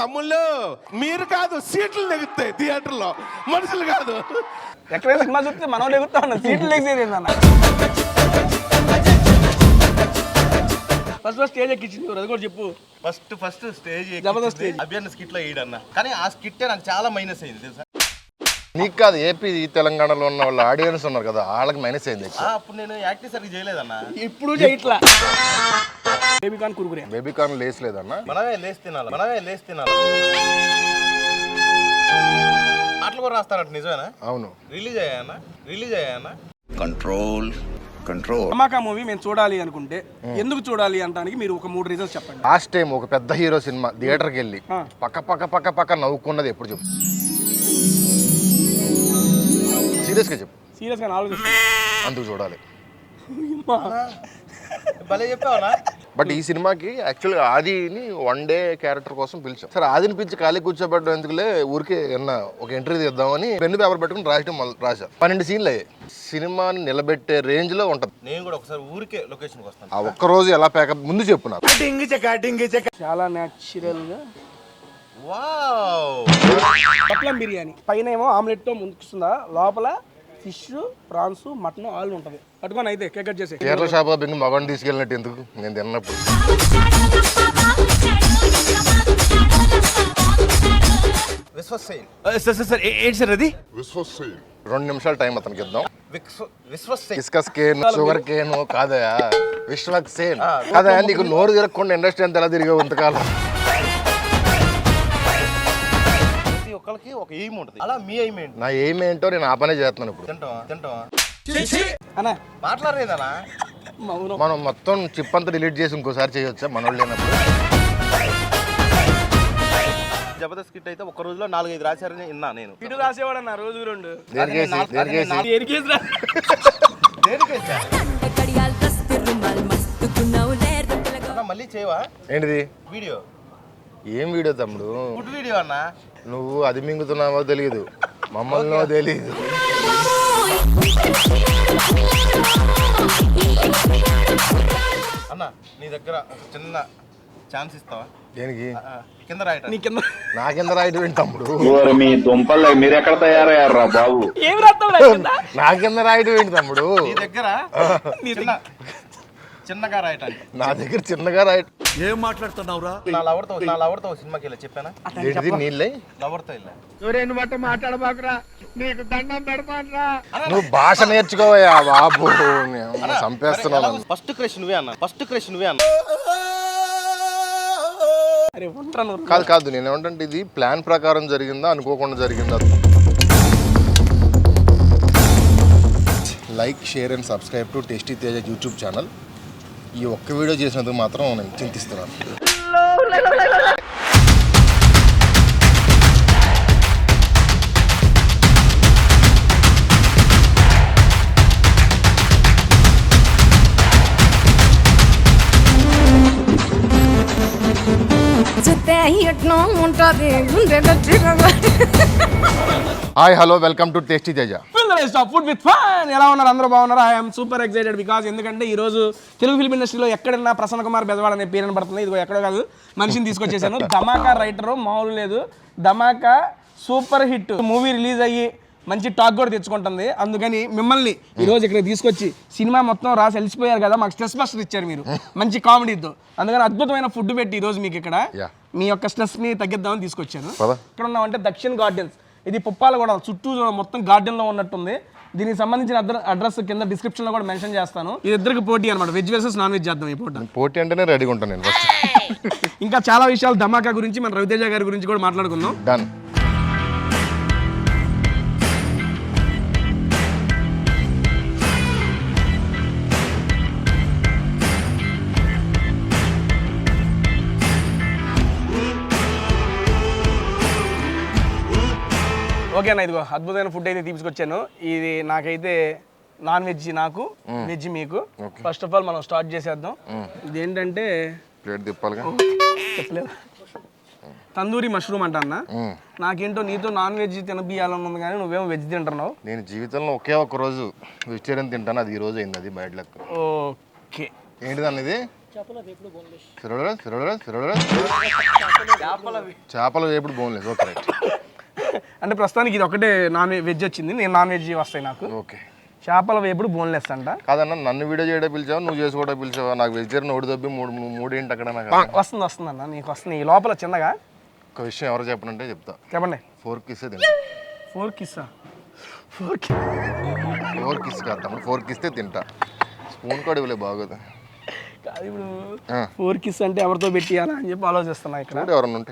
తమ్ముళ్ళు మీరు కాదు, సీట్లు నెగుతాయి థియేటర్లో, మనుషులు కాదు. ఎక్కడైనా సినిమా చూస్తే మనం ఎగుతా ఉన్నాం, సీట్లు లెగిసేది అన్న. ఫస్ట్ స్టేజ్ ఎక్కించింది అది కూడా చెప్పు. ఫస్ట్ స్టేజ్ జబర్దస్త్ స్టేజ్ అభియన్న స్కిట్ లో వేయడన్న, కానీ ఆ స్కిట్టే నాకు చాలా మైనస్ అయింది తెలుసా. నీకు కాదు, ఏపీ తెలంగాణలో ఉన్న వాళ్ళ ఆడియన్స్ ఉన్నారు కదా, వాళ్ళకి మైనస్ అయింది. అప్పుడు నేను యాక్టింగ్ సరిగ్గా చేయలేదన్న. ఇప్పుడు చేయట్లా. బేబీకాన్ కురుకురే, బేబీకాన్ లేసలేదన్న. మనమే లేసి తినాలి. ఆటలు కూడా రాస్తారంట, నిజమేనా? అవును. రిలీజ్ అయ్యాయన్నా. కంట్రోల్. ధమాకా మూవీ మేము చూడాలి అనుకుంటే ఎందుకు చూడాలి అంటానికి మీరు ఒక 3 రీజన్స్ చెప్పండి. లాస్ట్ టైం ఒక పెద్ద హీరో సినిమా థియేటర్కి వెళ్ళి పక్క నవ్వుకున్నది ఎప్పుడు చెప్పు? సీరియస్గా చెప్పు. సీరియస్గా ఆలోచిస్తాను, అందుకు చూడాలి. భలే చెప్పావనా. బట్ ఈ సినిమాకి యాక్చువల్గా ఆదిని 1 డే క్యారెక్టర్ కోసం పిలిచాం. సరే ఆదిని పిలిచి ఖాళీ కూర్చోబెట్టడం ఎందుకులే, ఊరికే ఒక ఎంట్రీ తీద్దామని పెన్ను పేపర్ పెట్టుకుని రాశారు. 12 సీన్లు అయ్యాయి. సినిమాని నిలబెట్టే రేంజ్ లో ఉంటది. నేను కూడా ఒకసారి ఊరికే లొకేషన్కి వస్తాను. ఆ ఒక్క రోజు ఎలా ప్యాకప్ ముందు చెప్పు నాకు. చాలా న్యాచురల్ గా. వావ్, పట్లం బిర్యానీ పైన ఏమో ఆమ్లెట్ తో ముందుకుస్తుందా, లోపల ఫిష్, ప్రాన్స్, మటన్ ఆల్ ఉంటది. పట్టుకొని అయితే కేక్ కట్ చేసి కేరళ షాపింగ్ మగవాడిని తీసుకెళ్ళినట్టు ఎందుకు? నేను తిన్నప్పుడు 2 నిమిషాలు టైం అతనికి ఇద్దాం. డిస్కస్ కేన్, షుగర్ కేన్ కాదయా, విశ్వక్సేన్ కాదయా. నీకు నోరు తిరగకుండా ఇండస్ట్రీ అంతా ఎలా తిరిగావు ఇంతకాలం? ప్రతి ఒక్కరికి ఒక ఎయిమ్ ఉంటుంది. అలా మీ ఎయిమ్ ఏంటి? నా ఎయిమ్ ఏంటో నేను ఆ పనే చేస్తున్నాను ఇప్పుడు. తింటావా అన్నా మాట్లాడలేదనా? మనం మొత్తం చిప్ అంతా డిలీట్ చేసి ఇంకోసారి చేయొచ్చా మనోళ్ళు లేనప్పుడు? జబర్దస్త్ స్కిట్ అయితే ఒక రోజులో 4-5 రాశారని విన్నా నేను. ఇటు రాసేవాడు అన్న రోజు 2. మళ్ళీ చేయవా ఏంటిది వీడియో? ఏం వీడియో తమ్ముడు? ఫుడ్ వీడియో అన్నా. నువ్వు అది మింగుతున్నావో తెలియదు, మమ్మల్నో తెలియదు. అన్న నీ దగ్గర ఒక చిన్న ఛాన్స్ ఇస్తావా? దేనికి? కింద రాయట. నా కింద రాయటం ఏంటి తమ్ముడు? మీ దుంపల్లో మీరు ఎక్కడ తయారయ్యారా బాబు? ఏం రాస్తావు నా కింద రాయటం ఏంటి తమ్ముడు? నీ దగ్గర చిన్నగా రాయటానికి. నా దగ్గర చిన్నగా రాయటం. ఏం మాట్లాడుతున్నావురా? నా లవర్తో సినిమాకి వెళ్ళా, చెప్పానా? నీళ్ళే లవర్తో వెళ్ళా. నువ్వు భాష నేర్చుకోవయ్యా బాబు, చంపేస్తున్నావు. ఫస్ట్ క్రష్ నువ్వే అన్న. కాదు నేను ఏమంటే ఇది ప్లాన్ ప్రకారం జరిగిందా అనుకోకుండా జరిగిందా? Like, share and subscribe to tasty Teja YouTube channel. ఈ ఒక్క వీడియో చేసినందుకు మాత్రం నేను చింతిస్తున్నాను. Hi hello, welcome to tasty Teja. Food with fun. ఎలా ఉన్నారు? అందరూ బాగున్నారు? ఐఎమ్ సూపర్ ఎక్సైటెడ్ బికాజ్ ఎందుకంటే ఈ రోజు తెలుగు ఫిల్మ్ ఇండస్ట్రీలో ఎక్కడన్నా ప్రసన్న కుమార్ బెజవాడ అనే పేరు పడుతుంది. ఇదిగో ఎక్కడో కాదు, మనిషిని తీసుకొచ్చేసాను. ధమాకా రైటర్ మామూలు లేదు. ధమాకా సూపర్ హిట్ మూవీ రిలీజ్ అయ్యి మంచి టాక్ కూడా తెచ్చుకుంటుంది. అందుకని మిమ్మల్ని ఈ రోజు ఇక్కడ తీసుకొచ్చి సినిమా మొత్తం రాసి అలిసిపోయారు కదా, మాకు స్ట్రెస్ బస్టర్ ఇచ్చారు మీరు మంచి కామెడీతో. అందుకని అద్భుతమైన ఫుడ్ పెట్టి ఈ రోజు మీకు ఇక్కడ మీ యొక్క స్ట్రెస్ ని తగ్గిద్దామని తీసుకొచ్చాను. ఇక్కడ ఉన్నామంటే దక్షిణ్ గార్డెన్స్. ఇది పుప్పాల కూడా చుట్టూ మొత్తం గార్డెన్ లో ఉన్నట్టుంది. దీనికి సంబంధించిన అడ్రస్ కింద డిస్క్రిప్షన్ లో కూడా మెన్షన్ చేస్తాను. ఇది ఇద్దరికి పోటీ అనమాట, వెజ్ వర్సెస్ నాన్ వెజ్ చేద్దాం. ఈ పోటీ అంటేనే రెడీగా ఉంటాను నేను. ఇంకా చాలా విషయాలు ధమాకా గురించి, మన రవితేజ గారి గురించి కూడా మాట్లాడుకుందాం. డన్. ఓకేనా, ఇదిగో అద్భుతమైన ఫుడ్ అయితే తీసుకొచ్చాను. ఇది నాకైతే నాన్ వెజ్ నాకు, వెజ్ మీకు. ఫస్ట్ ఆఫ్ ఆల్ మనం స్టార్ట్ చేసేద్దాం. ఇదేంటంటే ప్లేట్ తిప్పాలిగా, చెప్పలేదు, తందూరి మష్రూమ్ అంట అన్న. నాకేంటో నీతో నాన్ వెజ్ తినబియ్యాలని ఉంది కానీ నువ్వేమో వెజ్ తింటున్నావు. నేను జీవితంలో ఒక్క రోజు వెజిటేరియన్ తింటాను, అది ఈ రోజు అయింది. అది బయట లెక్క. ఓకే, ఏంటిదన్న ఇది? చేపల వేపుడు బోన్లెస్. Okay right. అంటే ప్రస్తుతానికి ఇది ఒకటే వెజ్ వచ్చింది, నేను నాన్ వెజ్ వస్తాయి నాకు. ఓకే. చేపల వేపుడు బోన్లెస్ అంట. కాదన్న, నన్ను వీడియో చేయడం పిలిచావా, నువ్వు చేసి కూడా పిలిచావా? నాకు వెజిటేరియన్ ఒకటి తప్పి మూడేంటి అక్కడ. నాకు వస్తుంది అన్న, నీకు వస్తుంది. ఈ లోపల చిన్నగా ఒక విషయం ఎవరు చెప్పనంటే చెప్తా. చెప్పండి. 4 కిస్ తింటా. 4 కిస్సా? 4 కిస్ కాదు తమ్ముడు, 4 కిస్తే తింటా. స్పూన్ కూడా ఇవ్వలే బాగోదు. కాదు ఇప్పుడు 4 కిస్ అంటే ఎవరితో పెట్టియాలా అని చెప్పి ఆలోచిస్తున్నా ఇక్కడ.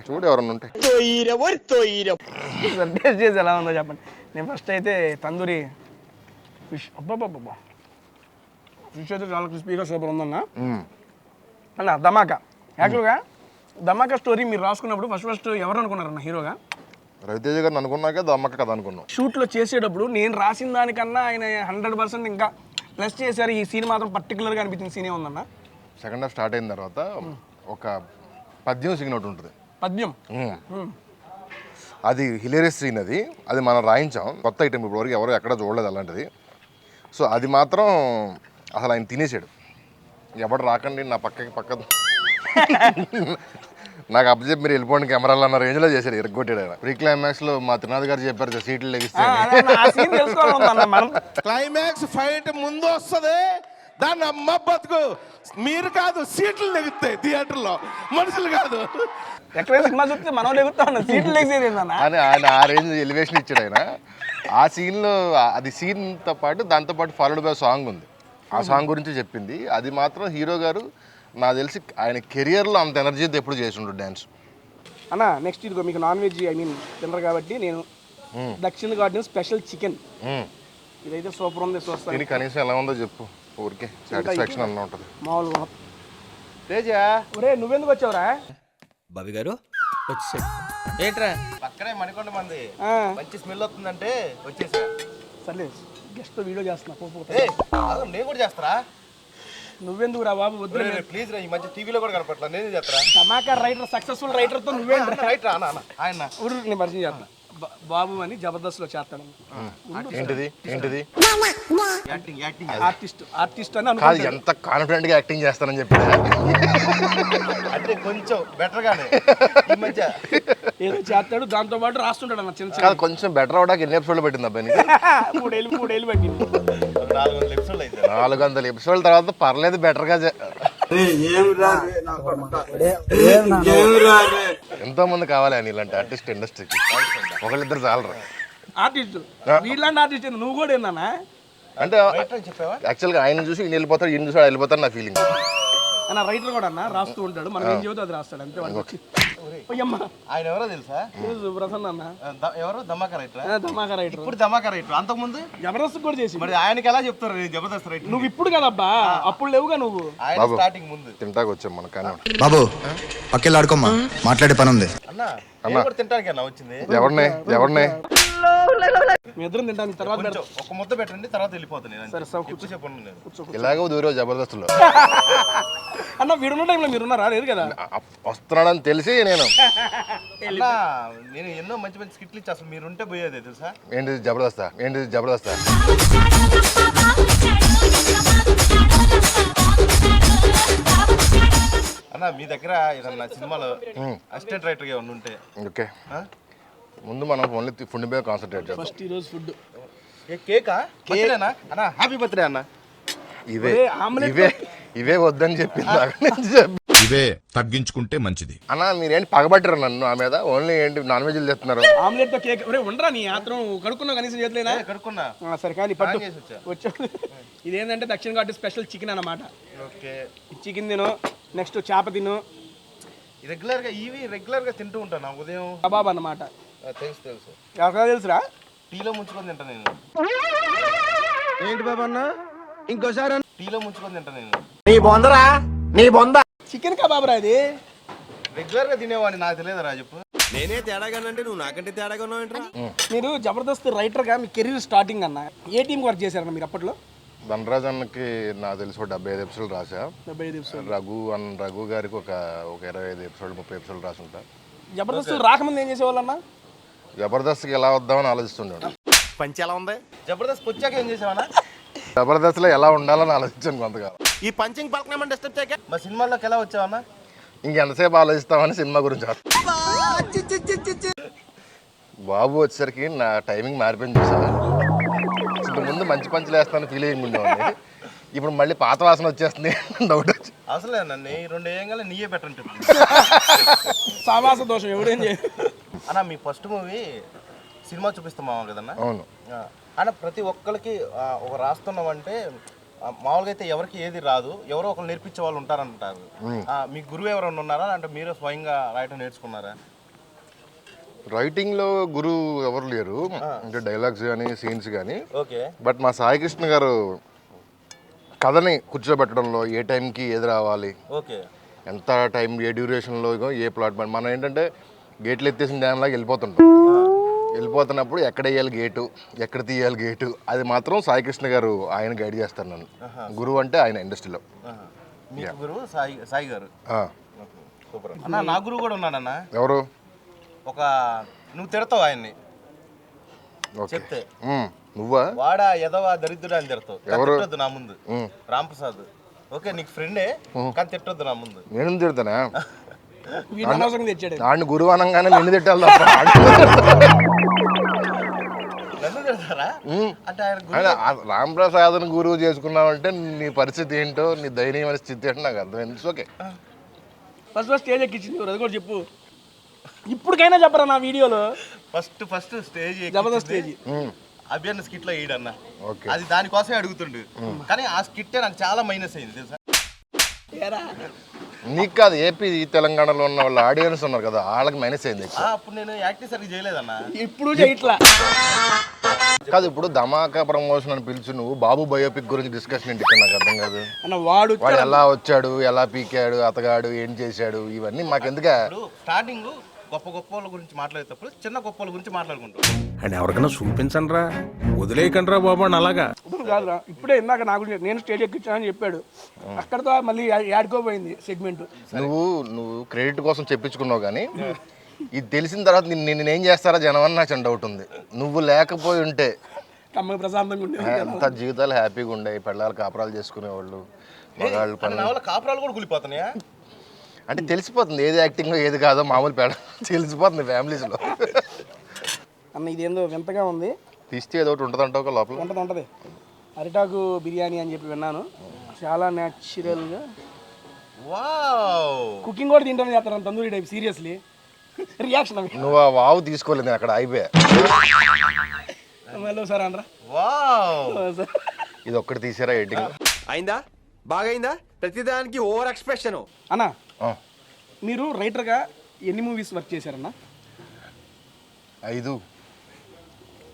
చూడు ఎవరన్నా ఉంటే టేస్ట్ చేసి ఎలా ఉందో చెప్పండి. నేను ఫస్ట్ అయితే తందూరి ఫిష్, అబ్బాబ్బా ఫిష్ అయితే చాలా క్రిస్పీగా సూపర్ ఉందన్న. అన్న ధమాకా, యాక్చువల్గా ధమాకా స్టోరీ మీరు రాసుకున్నప్పుడు ఫస్ట్ ఎవరు అనుకున్నారన్న హీరోగా? రవితేజ గారిని అనుకున్నాక దమ్మక్క కథ అనుకున్నాం. షూట్లో చేసేటప్పుడు నేను రాసిన దానికన్నా ఆయన 100% ఇంకా ప్లస్ చేశారు. ఈ సీన్ మాత్రం పర్టికులర్గా అనిపించిన సీనే ఉందన్న. సెకండ్ హాఫ్ స్టార్ట్ అయిన తర్వాత ఒక పద్యం సీన్ ఒకటి ఉంటుంది. పద్యం అది హిలేరియస్ సీన్. అది మనం రాయించాం, కొత్త ఐటమ్, ఇప్పటివరకు ఎవరు ఎక్కడ చూడలేదు అలాంటిది. సో అది మాత్రం అసలు ఆయన తినేసాడు. ఎవడు రాకండి నా పక్క నాకు అప్పచెప్పి మీరు వెళ్ళిపోండి కెమెరాలు అన్న రేంజ్లో చేశాడు, ఇరగొట్టాడు ఆయన. ప్రీ క్లైమాక్స్లో మా త్రినాథ్ గారు చెప్పారు సీట్లు లెగిస్తే. క్లైమాక్స్ ఫైట్ ముందు వస్తుంది, దాన్ని అమ్మ బతుకు. మీరు కాదు, సీట్లు నెగుతాయి థియేటర్లో, మనుషులు కాదు. ఎక్కడైనా సినిమా చూస్తే మనం లెగుతా ఉన్నాం, సీట్లు లెగిసేది అని ఆయన ఆ రేంజ్ ఎలివేషన్ ఇచ్చాడు ఆయన. ఆ సీన్లో అది సీన్తో పాటు దాంతోపాటు ఫాలోడ్ బై సాంగ్ ఉంది. ఆ సాంగ్ గురించి చెప్పింది. అది మాత్రం హీరో గారు నాకు తెలిసి ఆయన కెరియర్లో అంత ఎనర్జీతో ఎప్పుడు చేసి ఉంటాడు డ్యాన్స్. అన్న నెక్స్ట్ ఇదిగో మీకు నాన్ వెజ్ తినరు కాబట్టి నేను దక్షిణ గార్డెన్ స్పెషల్ చికెన్, ఇదైతే సూపర్ ఉంది. చూస్తాను దీనికి కనీసం ఎలా ఉందో చెప్పు, ఊరికే సాటిస్ఫాక్షన్ అన్న ఉంటుంది. మామూలుగా తేజా, ఒరే నువ్వెందుకు వచ్చావురా? బాబీ గారు వచ్చేసాడు. ఏంట్రా పక్కనే మణికొండ మంది మంచి స్మెల్ వస్తుందంటే వచ్చేసా. సర్లే, గెస్ట్ వీడియో చేస్తున్నా. నేను కూడా చేస్తారా? నువ్వెందుకు రా బాబు? వద్దు ప్లీజ్ రా, ఈ మధ్య టీవీలో కూడా కనపట్లా, నేను చేస్తారా? ధమాకా రైటర్, సక్సెస్ఫుల్ రైటర్తో నువ్వే రైట్ రా ఆయన ఊరు నేను పరిచయం చేస్తున్నా. బాబు అని జబర్దస్త్లో చేస్తాను. ఏంటిది ఆర్టిస్ట్ అని కాదు, ఎంత కాన్ఫిడెంట్ గా యాక్టింగ్ చేస్తానని చెప్పి అంటే కొంచెం బెటర్ గానే ఈ మధ్య ఏదో చేస్తాడు, దాంతో పాటు రాస్తుంటాడు అన్న చిన్న కాదు. కొంచెం బెటర్ అవడానికి ఎన్ని ఎపిసోడ్లు పెట్టింది అబ్బాయి? 3 ఏళ్ళు పెట్టింది. 400 ఎపిసోడ్లు అయితే 400 ఎపిసోడ్ల తర్వాత పర్లేదు, బెటర్ గా. ఎంతో మంది కావాలి అని ఇలాంటి ఆర్టిస్ట్ ఇండస్ట్రీకి, ఒకళ్ళిద్దరు చాలరా. ఆర్టిస్ట్ వీళ్ళంటి ఆర్టిస్ట్ నువ్వు కూడా ఏందన్నా? అంటే యాక్చువల్గా ఆయన చూసి ఈయన వెళ్ళిపోతాడు, ఈయన చూసి వెళ్ళిపోతాడు నా ఫీలింగ్. అన్న రైటర్ కూడా అన్న రాస్తూ ఉంటాడు, మనం ఏం చెబుతా అది రాస్తాడు అంతే. ఆయన ఎవరో తెలుసా? ప్రసన్న అన్న. ఎవరు? ధమాకా రైటర్. ధమాకా రైటర్. ఇప్పుడు ధమాకా రైటర్, అంతకుముందు జబర్దస్త్ కూడా చేసి. మరి ఆయనకి ఎలా చెప్తారు జబర్దస్త్ రైటర్? నువ్వు ఇప్పుడు కదబ్బా, అప్పుడు లేవుగా నువ్వు. ఆయన స్టార్టింగ్ ముందు తింటాకు వచ్చాం మన కానీ. బాబు పక్కెళ్ళి ఆడుకోమ్మా, మాట్లాడే పని ఉంది. అన్న తింటానికన్నా వచ్చింది. ఎవరిని మీ ఇద్దరం తింటాను, తర్వాత ఒక ముద్ద పెట్టండి, తర్వాత వెళ్ళిపోతాను. సరే సార్, కూర్చో. చెప్పండి. ఇలాగో దూరం జబర్దస్త్లో అన్న వీడున్న టైంలో మీరున్నారా? లేదు కదా, వస్తున్నాడని తెలిసి నేను ఎన్నో మంచి మంచి స్కిట్లు ఇచ్చి అసలు మీరుంటే పోయేది తెలుసా? ఏంటిది జబర్దస్తా అన్న మీ దగ్గర ఏదన్నా సినిమాలో అసిస్టెంట్ రైటర్ గా ఉంటే. ఓకే, ముందు మనం ఓన్లీ ఫుడ్ మీద కాన్సన్ట్రేట్ చేద్దాం. ఫస్ట్ ఈరోజు ఫుడ్ కేకా? బర్త్డేనా అన్న? హ్యాపీ బర్త్డే అన్న. ఇవే వద్దని చెప్పింది. ఇవే తగ్గించుకుంటే మంచిది అన్న. మీరేంటి పగబట్టారు నన్ను ఆ మీద? ఓన్లీ ఏంటి నాన్ వెజ్ తెస్తున్నారు? ఆమ్లెట్ తో కేక్ ఉండరా? నీ ఆత్రం కడుక్కున్నావు కనీసం చేతులేనా? కడుక్కున్నా. సరే కానీ పట్టు వచ్చా. ఇదేంటంటే దక్షిణ ఘాట్ స్పెషల్ చికెన్ అన్నమాట. ఓకే, చికెన్ తిను, నెక్స్ట్ చేప తిను. రెగ్యులర్ గా తింటూ ఉంటాను ఉదయం. కబాబ్ అన్నమాట. తెలుసు ఎవరికైనా తెలుసురా? టీలో ముంచుకొని తింటా నేను. ఏంటి బాబా అన్న? ఇంకోసారి టీలో ముంచుకొని తింటా నేను. నీ బొంద చికెన్ కబాబ్ రా ఇది. రెగ్యులర్ గా తినేవాడిని, నాకు తెలియదు రా. చెప్పు. నేనే తేడాగానంటే నువ్వు నాకంటే తేడాగా ఉన్నావు. మీరు జబర్దస్త్ రైటర్ గా మీ కెరీర్ స్టార్టింగ్ అన్న ఏ టీం వర్క్ చేశారన్న మీరు అప్పట్లో? ధనరాజ్ అన్నకి నాకు తెలిసి 75 ఎపిసోడ్లు రాసా. 75 ఎపిసోడ్. రఘు గారికి ఒక 25 ఎపిసోడ్ 30 ఎపిసోడ్లు రాసి ఉంటా. జబర్దస్త్ రాకముందు ఏం చేసేవాళ్ళన్నా? జబర్దస్త్కి ఎలా వద్దామని ఆలోచిస్తుండే. పంచి ఎలా ఉంది? జబర్దస్త్ వచ్చాక ఏం చేసావన్నా? జబర్దస్త్లో ఎలా ఉండాలని ఆలోచించాను కొంతకాలం. ఈ పంచింగ్ పలకనేమని డిస్టర్బ్ చేయక మా సినిమాల్లోకి ఎలా వచ్చావన్నా? ఇంకెంతసేపు ఆలోచిస్తామని సినిమా గురించి బాబు వచ్చేసరికి నా టైమింగ్ మారిపోయింది చూసావా? ఇంతకు ముందు మంచి పంచులు వేస్తాను ఫీలింగ్ ఉండేవాడిని, ఇప్పుడు మళ్ళీ పాత వాసన వచ్చేస్తుంది డౌట్ వచ్చి. అసలే నన్ను 2 వేయంగానే నీయే బెటర్ అంటే సావాస దోషం ఎవడేం చేయదు అన్న. మీ ఫస్ట్ మూవీ సినిమా చూపిస్తామా కదన్నా? అవును అన్న, ప్రతి ఒక్కరికి ఒక రాస్తున్నామంటే మామూలుగా అయితే ఎవరికి ఏది రాదు, ఎవరో ఒకరు నేర్పించే వాళ్ళు ఉంటారంటారు. మీ గురువు ఎవరైనా ఉన్నారా అంటే మీరే స్వయంగా రాయటం నేర్చుకున్నారా? రైటింగ్లో గురువు ఎవరు లేరు, అంటే డైలాగ్స్ కానీ సీన్స్ కానీ. ఓకే. బట్ మా సాయికృష్ణ గారు కథని కూర్చోబెట్టడంలో ఏ టైంకి ఏది రావాలి, ఓకే, ఎంత టైం ఏ డ్యూరేషన్లో ఏ ప్లాట్ మనం ఏంటంటే గేట్లు ఎత్తేసిన డ్యామ్లాగా వెళ్ళిపోతుంటాం. వెళ్ళిపోతున్నప్పుడు ఎక్కడ వేయాలి గేటు, ఎక్కడ తీయాలి గేటు, అది మాత్రం సాయికృష్ణ గారు ఆయన గైడ్ చేస్తారు నన్ను. గురువు అంటే ఆయన ఇండస్ట్రీలో. మీ గురువు సాయి గారు. సూపర్ అన్న. నా గురువు కూడా ఉన్నాడన్న. ఎవరు? నువ్వు తిడతావు ఆయన్ని చెప్తే. నువ్వా? వాడా ఎదవా దరిద్రుడు అని తిడతావు. తిట్టొద్దు నా ముందు. రాంప్రసాద్ ఓకే, నీకు ఫ్రెండే కానీ తిట్టొద్దు నా ముందు. నేను తిడతానా? తెచ్చాడు ఆయన గురువు అనగానే నిన్ను తిట్టాలి తప్ప. నన్ను తిడతారా అంటే ఆయన రాంప్రసాద్ని గురువు చేసుకున్నావంటే నీ పరిస్థితి ఏంటో, నీ దయనీయమైన స్థితి ఏంటో నాకు అర్థమైంది. ఓకే, ఫస్ట్ స్టేజ్ ఎక్కించింది అది కూడా చెప్పు. ఇప్పటికైనా చెప్పరా నా వీడియోలో ఫస్ట్ స్టేజ్ జబర్దస్త్ స్టేజ్ అభియన్న స్కిట్ లో వేయడన్న. ఓకే, అది దానికోసమే అడుగుతుండు, కానీ ఆ స్కిట్టే నాకు చాలా మైనస్ అయింది తెలుసా. నీకు కాదు, ఏపీ తెలంగాణలో ఉన్న వాళ్ళ ఆడియన్స్ ఉన్నారు కదా, వాళ్ళకి మైనస్ అయింది. అప్పుడు నేను యాక్టింగ్ సరిగ్గా చేయలేదన్న. ఇప్పుడు చేయట్లా కాదు. ఇప్పుడు ధమాకా ప్రమోషన్ అని పిలిచి నువ్వు బాబు బయోపిక్ గురించి డిస్కషన్ ఏంటి? నాకు అర్థం కాదు. అన్న వాడు ఎలా వచ్చాడు, ఎలా పీకాడు, అతగాడు ఏం చేశాడు, ఇవన్నీ మాకెందుకా? స్టార్టింగ్ గొప్ప గొప్ప వాళ్ళ గురించి మాట్లాడేటప్పుడు చిన్న గొప్ప వాళ్ళ గురించి మాట్లాడుకుంటాం. అండ్ ఎవరికైనా చూపించండి రా, వదిలేయకండి రా బాబు అని. అలాగా కాదురా, ఇప్పుడే ఇందాక నాకు నేను స్టేజ్ ఎక్కించానని చెప్పాడు, అక్కడతో మళ్ళీ యాడ్కోపోయింది సెగ్మెంట్. నువ్వు క్రెడిట్ కోసం చెప్పించుకున్నావు, కానీ ఇది తెలిసిన తర్వాత నేనేం చేస్తారా జనం అని నాకు డౌట్ ఉంది. నువ్వు లేకపోయి ఉంటే అమ్మాయి ప్రశాంతంగా ఉండేది, అంత జీవితాలు హ్యాపీగా ఉండే, పెళ్ళాలు కాపురాలు చేసుకునేవాళ్ళు, మగాళ్ళు నా వల్ల కాపురాలు కూడా కూలిపోతున్నాయా? అంటే తెలిసిపోతుంది ఏది యాక్టింగ్ ఏది కాదో, మామూలు పేడ తెలిసిపోతుంది ఫ్యామిలీస్లో. అన్న ఇదేందో వింతగా ఉంది, తీస్తే ఏదో ఒకటి ఉంటుంది అంటావు లోపల. ఉంటుంది అరిటాకు బిర్యానీ అని చెప్పి విన్నాను, చాలా న్యాచురల్గా కుకింగ్ కూడా తింటాను చేస్తాను తందూరి టైప్. సీరియస్లీ రియాక్షన్ అవి నువ్వు ఆ వావు తీసుకోలేదు, నేను అక్కడ అయిపోయా. సార్ అనరా ఇది ఒక్కటి తీసారా ఎడిటింగ్? అయిందా? బాగైందా? ప్రతిదానికి ఓవర్ ఎక్స్ప్రెషన్. అన్న మీరు రైటర్గా ఎన్ని మూవీస్ వర్క్ చేశారన్న? 5.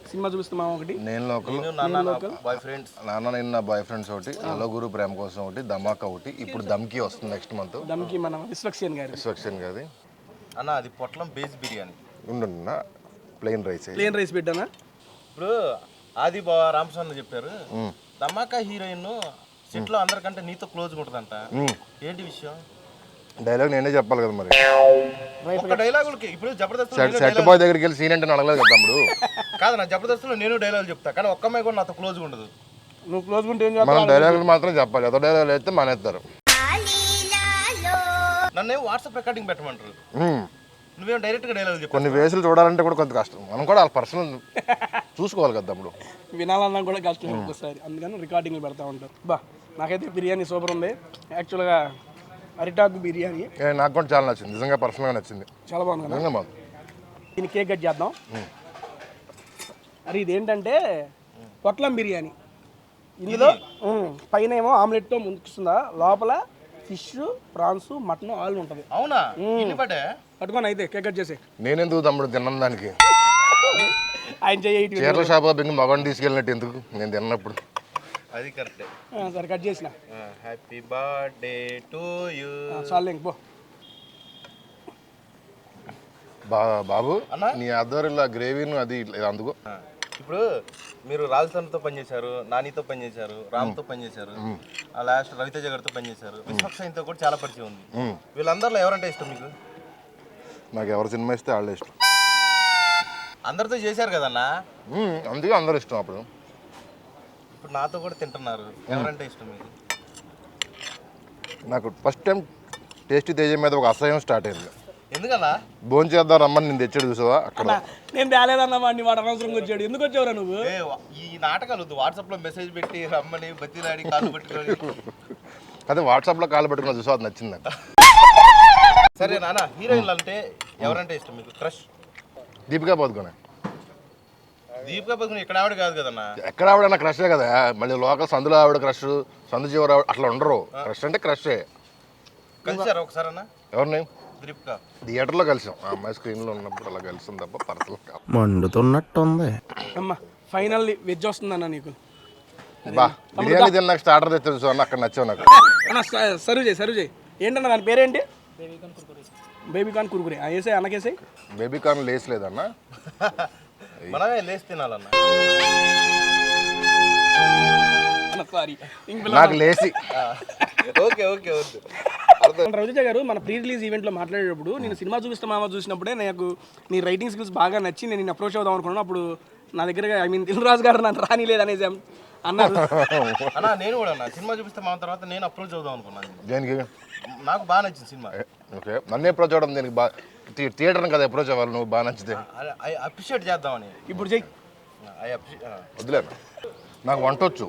సినిమా చూస్తున్నాం ఒకటి, నేను లోకల్, బాయ్ ఫ్రెండ్స్, నాన్న నేను నా బాయ్ ఫ్రెండ్స్ ఒకటి, హలో గురు ప్రేమ కోసం ఒకటి, ధమాకా ఒకటి, ఇప్పుడు దమ్కి వస్తుంది నెక్స్ట్ మంత్. దమ్కి మన విశ్వక్సేన్ గారి అన్న. అది పొట్లం బేస్ బిర్యానీ ఉండున్నా, ప్లెయిన్ రైస్ పెట్టానా. ఇప్పుడు ఆది రామస్వామి చెప్పారు, ధమాకా హీరోయిన్ సెట్ లో అందరికంటే నీతో క్లోజ్ ఉంటుందంట. ఏంటి విషయం? డైలాగ్ నేనే చెప్పాలి కదా మరి. ఒక డైలాగులకి ఇప్పుడు జబర్దస్త్ సెట్ బాయ్ దగ్గరికి వెళ్ళి సీన్ అంటే అడగలేదు కదా తమ్ముడు. కాదు, నా జబర్దస్త్లో నేను డైలాగులు చెప్తా, కానీ ఒక్క అమ్మాయి కూడా నాతో క్లోజ్గా ఉండదు. నువ్వు క్లోజ్గా ఉంటే మనం డైలాగులు మాత్రం చెప్పాలి, ఎదో డైలాగులు అయితే మానేస్తారు. నన్ను వాట్సాప్ రికార్డింగ్ పెట్టమంటారు, నువ్వేం డైరెక్ట్గా డైలాగులు చెప్పు. కొన్ని వేసులు చూడాలంటే కూడా కొంత కష్టం, మనం కూడా వాళ్ళ పర్సనల్ చూసుకోవాలి కదా తమ్ముడు. వినాలన్నా కూడా కష్టం ఒక్కోసారి, అందుకని రికార్డింగ్లు పెడతా ఉంటారు. బా నాకైతే బిర్యానీ సూపర్ ఉంది. యాక్చువల్గా అరిటాకు బిర్యానీ నాకు కూడా చాలా నచ్చింది, నిజంగా పర్సనల్గా నచ్చింది, చాలా బాగుంది. నిజంగా బాగుంది. దీన్ని కేక్ కట్ చేద్దాం. అది ఇదేంటంటే పొట్లం బిర్యానీ, ఇందులో పైన ఏమో ఆమ్లెట్తో ముందుకుస్తుందా, లోపల ఫిష్, ప్రాన్స్, మటన్ ఆల్ ఉంటుంది. అవునా? పట్టుకొని అయితే కేక్ కట్ చేసే. నేనెందుకు తమ్ముడు తిన్నాను దానికి? ఆయన చేయి చీరల షాప్ బింగి మగవాడిని తీసుకెళ్ళినట్టు ఎందుకు నేను తిన్నప్పుడు? అది కరెక్టే. సరే కట్ చేసిన. Happy birthday to you. చాలు ఇంకో బాబు నీ ఆధ్వర్యంలో గ్రేవీను అది అందుకో. ఇప్పుడు మీరు రాజస్థాన్తో పనిచేశారు, నానితో పనిచేశారు, రామ్తో పనిచేశారు, ఆ లాస్ట్ రవితేజ గారితో పనిచేశారు, విశ్వక్సేన్తో కూడా చాలా పరిచయం ఉంది. వీళ్ళందరిలో ఎవరంటే ఇష్టం మీకు? నాకు ఎవరు సినిమా ఇస్తే వాళ్ళే ఇష్టం. అందరితో చేశారు కదన్నా, అందుకే అందరూ ఇష్టం. అప్పుడు ఇప్పుడు నాతో కూడా తింటున్నారు, ఎవరంటే ఇష్టం మీకు? నాకు ఫస్ట్ టైం టేస్టీ తేజ మీద ఒక అసహ్యం స్టార్ట్ అయింది. ఎందుకన్నా? భోజనం చేద్దాం రమ్మని నేను తెచ్చాడు చూసావా అక్కడ. నేను తేలేదన్నా వాడిని, వాడు అనవసరంగా వచ్చాడు. ఎందుకు వచ్చావురా నువ్వు? ఈ నాటకాలు వద్దు. వాట్సాప్ లో మెసేజ్ పెట్టి రమ్మని బతిలాడి కాలు పెట్టుకొని. అదే వాట్సాప్లో కాలు పెట్టుకున్న చూసా, అది నచ్చింది నాకు. సరే నాన్న, హీరోయిన్లు అంటే ఎవరంటే ఇష్టం మీకు? క్రష్? దీపికా పదుకునే. దీపికా పదుకుని ఇక్కడ ఆవిడ కాదు కదన్నా. ఎక్కడ ఆవిడన్నా క్రషే కదా, మళ్ళీ లోకల్ సందులో ఆవిడ క్రష్, సందు చివరి ఆవిడ అట్లా ఉండరు. క్రష్ అంటే క్రషే. కలిసారా ఒకసారి అన్న? ఎవరిని? దీపికా. థియేటర్లో కలిసాం. ఆ అమ్మాయి స్క్రీన్లో ఉన్నప్పుడు అలా కలిసాం తప్ప పర్సనల్ కాదు. మండుతున్నట్టుంది. అమ్మా ఫైనల్ వెజ్ వస్తుందన్న నీకు. బా బిర్యానీ తిన్నాక స్టార్టర్ తెచ్చాడు చూసా, అక్కడ నచ్చావు నాకు. అన్న సర్వ్ చేయి. ఏంటన్నా దాని పేరేంటి? బేబీకాన్ కుర్కురే. వేసాయి అన్నకేసాయి. బేబీకార్న్ లేస్ లేదన్నా, మనమే లేసి తినాలన్నా. సారీ నాకు లేసి. ఓకే ఓకే వద్దు. రవితేజ గారు మన ప్రీ రిలీజ్ ఈవెంట్లో మాట్లాడేటప్పుడు నేను సినిమా చూపిస్తా మామ చూసినప్పుడే నాకు నీ రైటింగ్ స్కిల్స్ బాగా నచ్చి నేను నిన్ను అప్రోచ్ అవుదాం అనుకున్నాను. అప్పుడు నా దగ్గర దిల్రాజు గారు నన్ను రానిలేదు అనేసి అన్నారు. అన్నా నేను కూడా అన్నా సినిమా చూపిస్తే మా తర్వాత నేను అప్రోచ్ అవుదాం అనుకున్నాను. దేనికి? నాకు బాగా నచ్చింది సినిమా. ఓకే, నన్ను అప్రోచ్ అవ్వడం దేనికి? బాగా థియేటర్ని కదా అప్రోచ్ అవ్వాలి నువ్వు, బాగా నచ్చితే. ఐ అప్రిషియేట్ చేద్దామని. ఇప్పుడు చెయ్యి. వదిలే, నాకు వంట వచ్చు.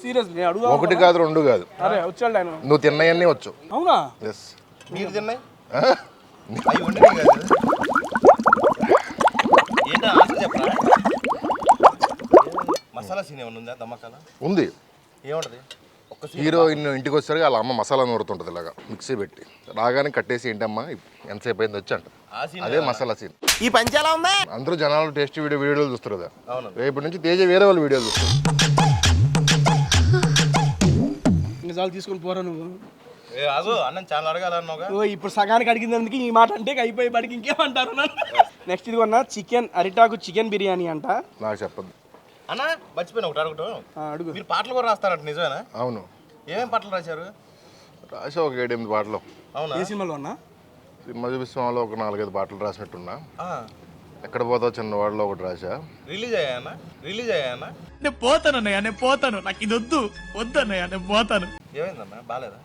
సీరియస్ అడుగు. ఒకటి కాదు, రెండు కాదు. అరే వచ్చాడు ఆయన. నువ్వు తిన్నాయన్నీ వచ్చు. అవునా? ఎస్. మీరు తిన్నాయి అవి వండినాయి కాదు. ఏంటో ఆన్సర్ చెప్పరా? మసాలా సీన్ ఏమన్నా ఉందా ధమాకాల? ఉంది. ఏముంటది? హీరోయిన్ ఇంటికి వచ్చేసరికి వాళ్ళ అమ్మ మసాలా నూరుతుంటుంది ఇలాగా మిక్సీ పెట్టి, రాగానే కట్టేసి ఏంటమ్మా ఎంతసేపు అయింది వచ్చి అంట. అదే మసాలా సీన్. ఈ పంచి ఎలా ఉందా? అందరూ జనాలు టేస్ట్ వీడియోలు చూస్తారు కదా. అవును. రేపటి నుంచి తేజ వేరే వాళ్ళు వీడియోలు చూస్తారు. నిజాలు తీసుకుని పోరా నువ్వు. అదో అన్నం చాలా అడగాలన్నావుగా. ఓ ఇప్పుడు సగానికి అడిగినందుకు ఈ మాట అంటే అయిపోయి బడికి ఇంకేమంటారు. నెక్స్ట్ ఇది కొన్నా చికెన్ అరిటాకు చికెన్ బిర్యానీ అంట. నాకు చెప్పద్దు అన్నా, మర్చిపోయినా ఒకటి అడగటం. అడుగు. మీరు పాటలు కూడా రాస్తారంట, నిజమేనా? అవును, ఏమేం పాటలు రాశారు? రాసా ఒక 7-8 పాటలు. అవునా? ఏ సినిమాలో ఉన్నా? సినిమా చూపిస్తాంలో ఒక 4-5 పాటలు రాసినట్టున్నా. ఎక్కడ పోతావు చిన్నవాడలో ఒకటి రాసా. రిలీజ్ అయ్యానా? నేను పోతానన్నయ్య, నేను పోతాను. నాకు ఇది వద్దన్నయ్య, నేను పోతాను. ఏమైందన్నా, బాగాలేదా?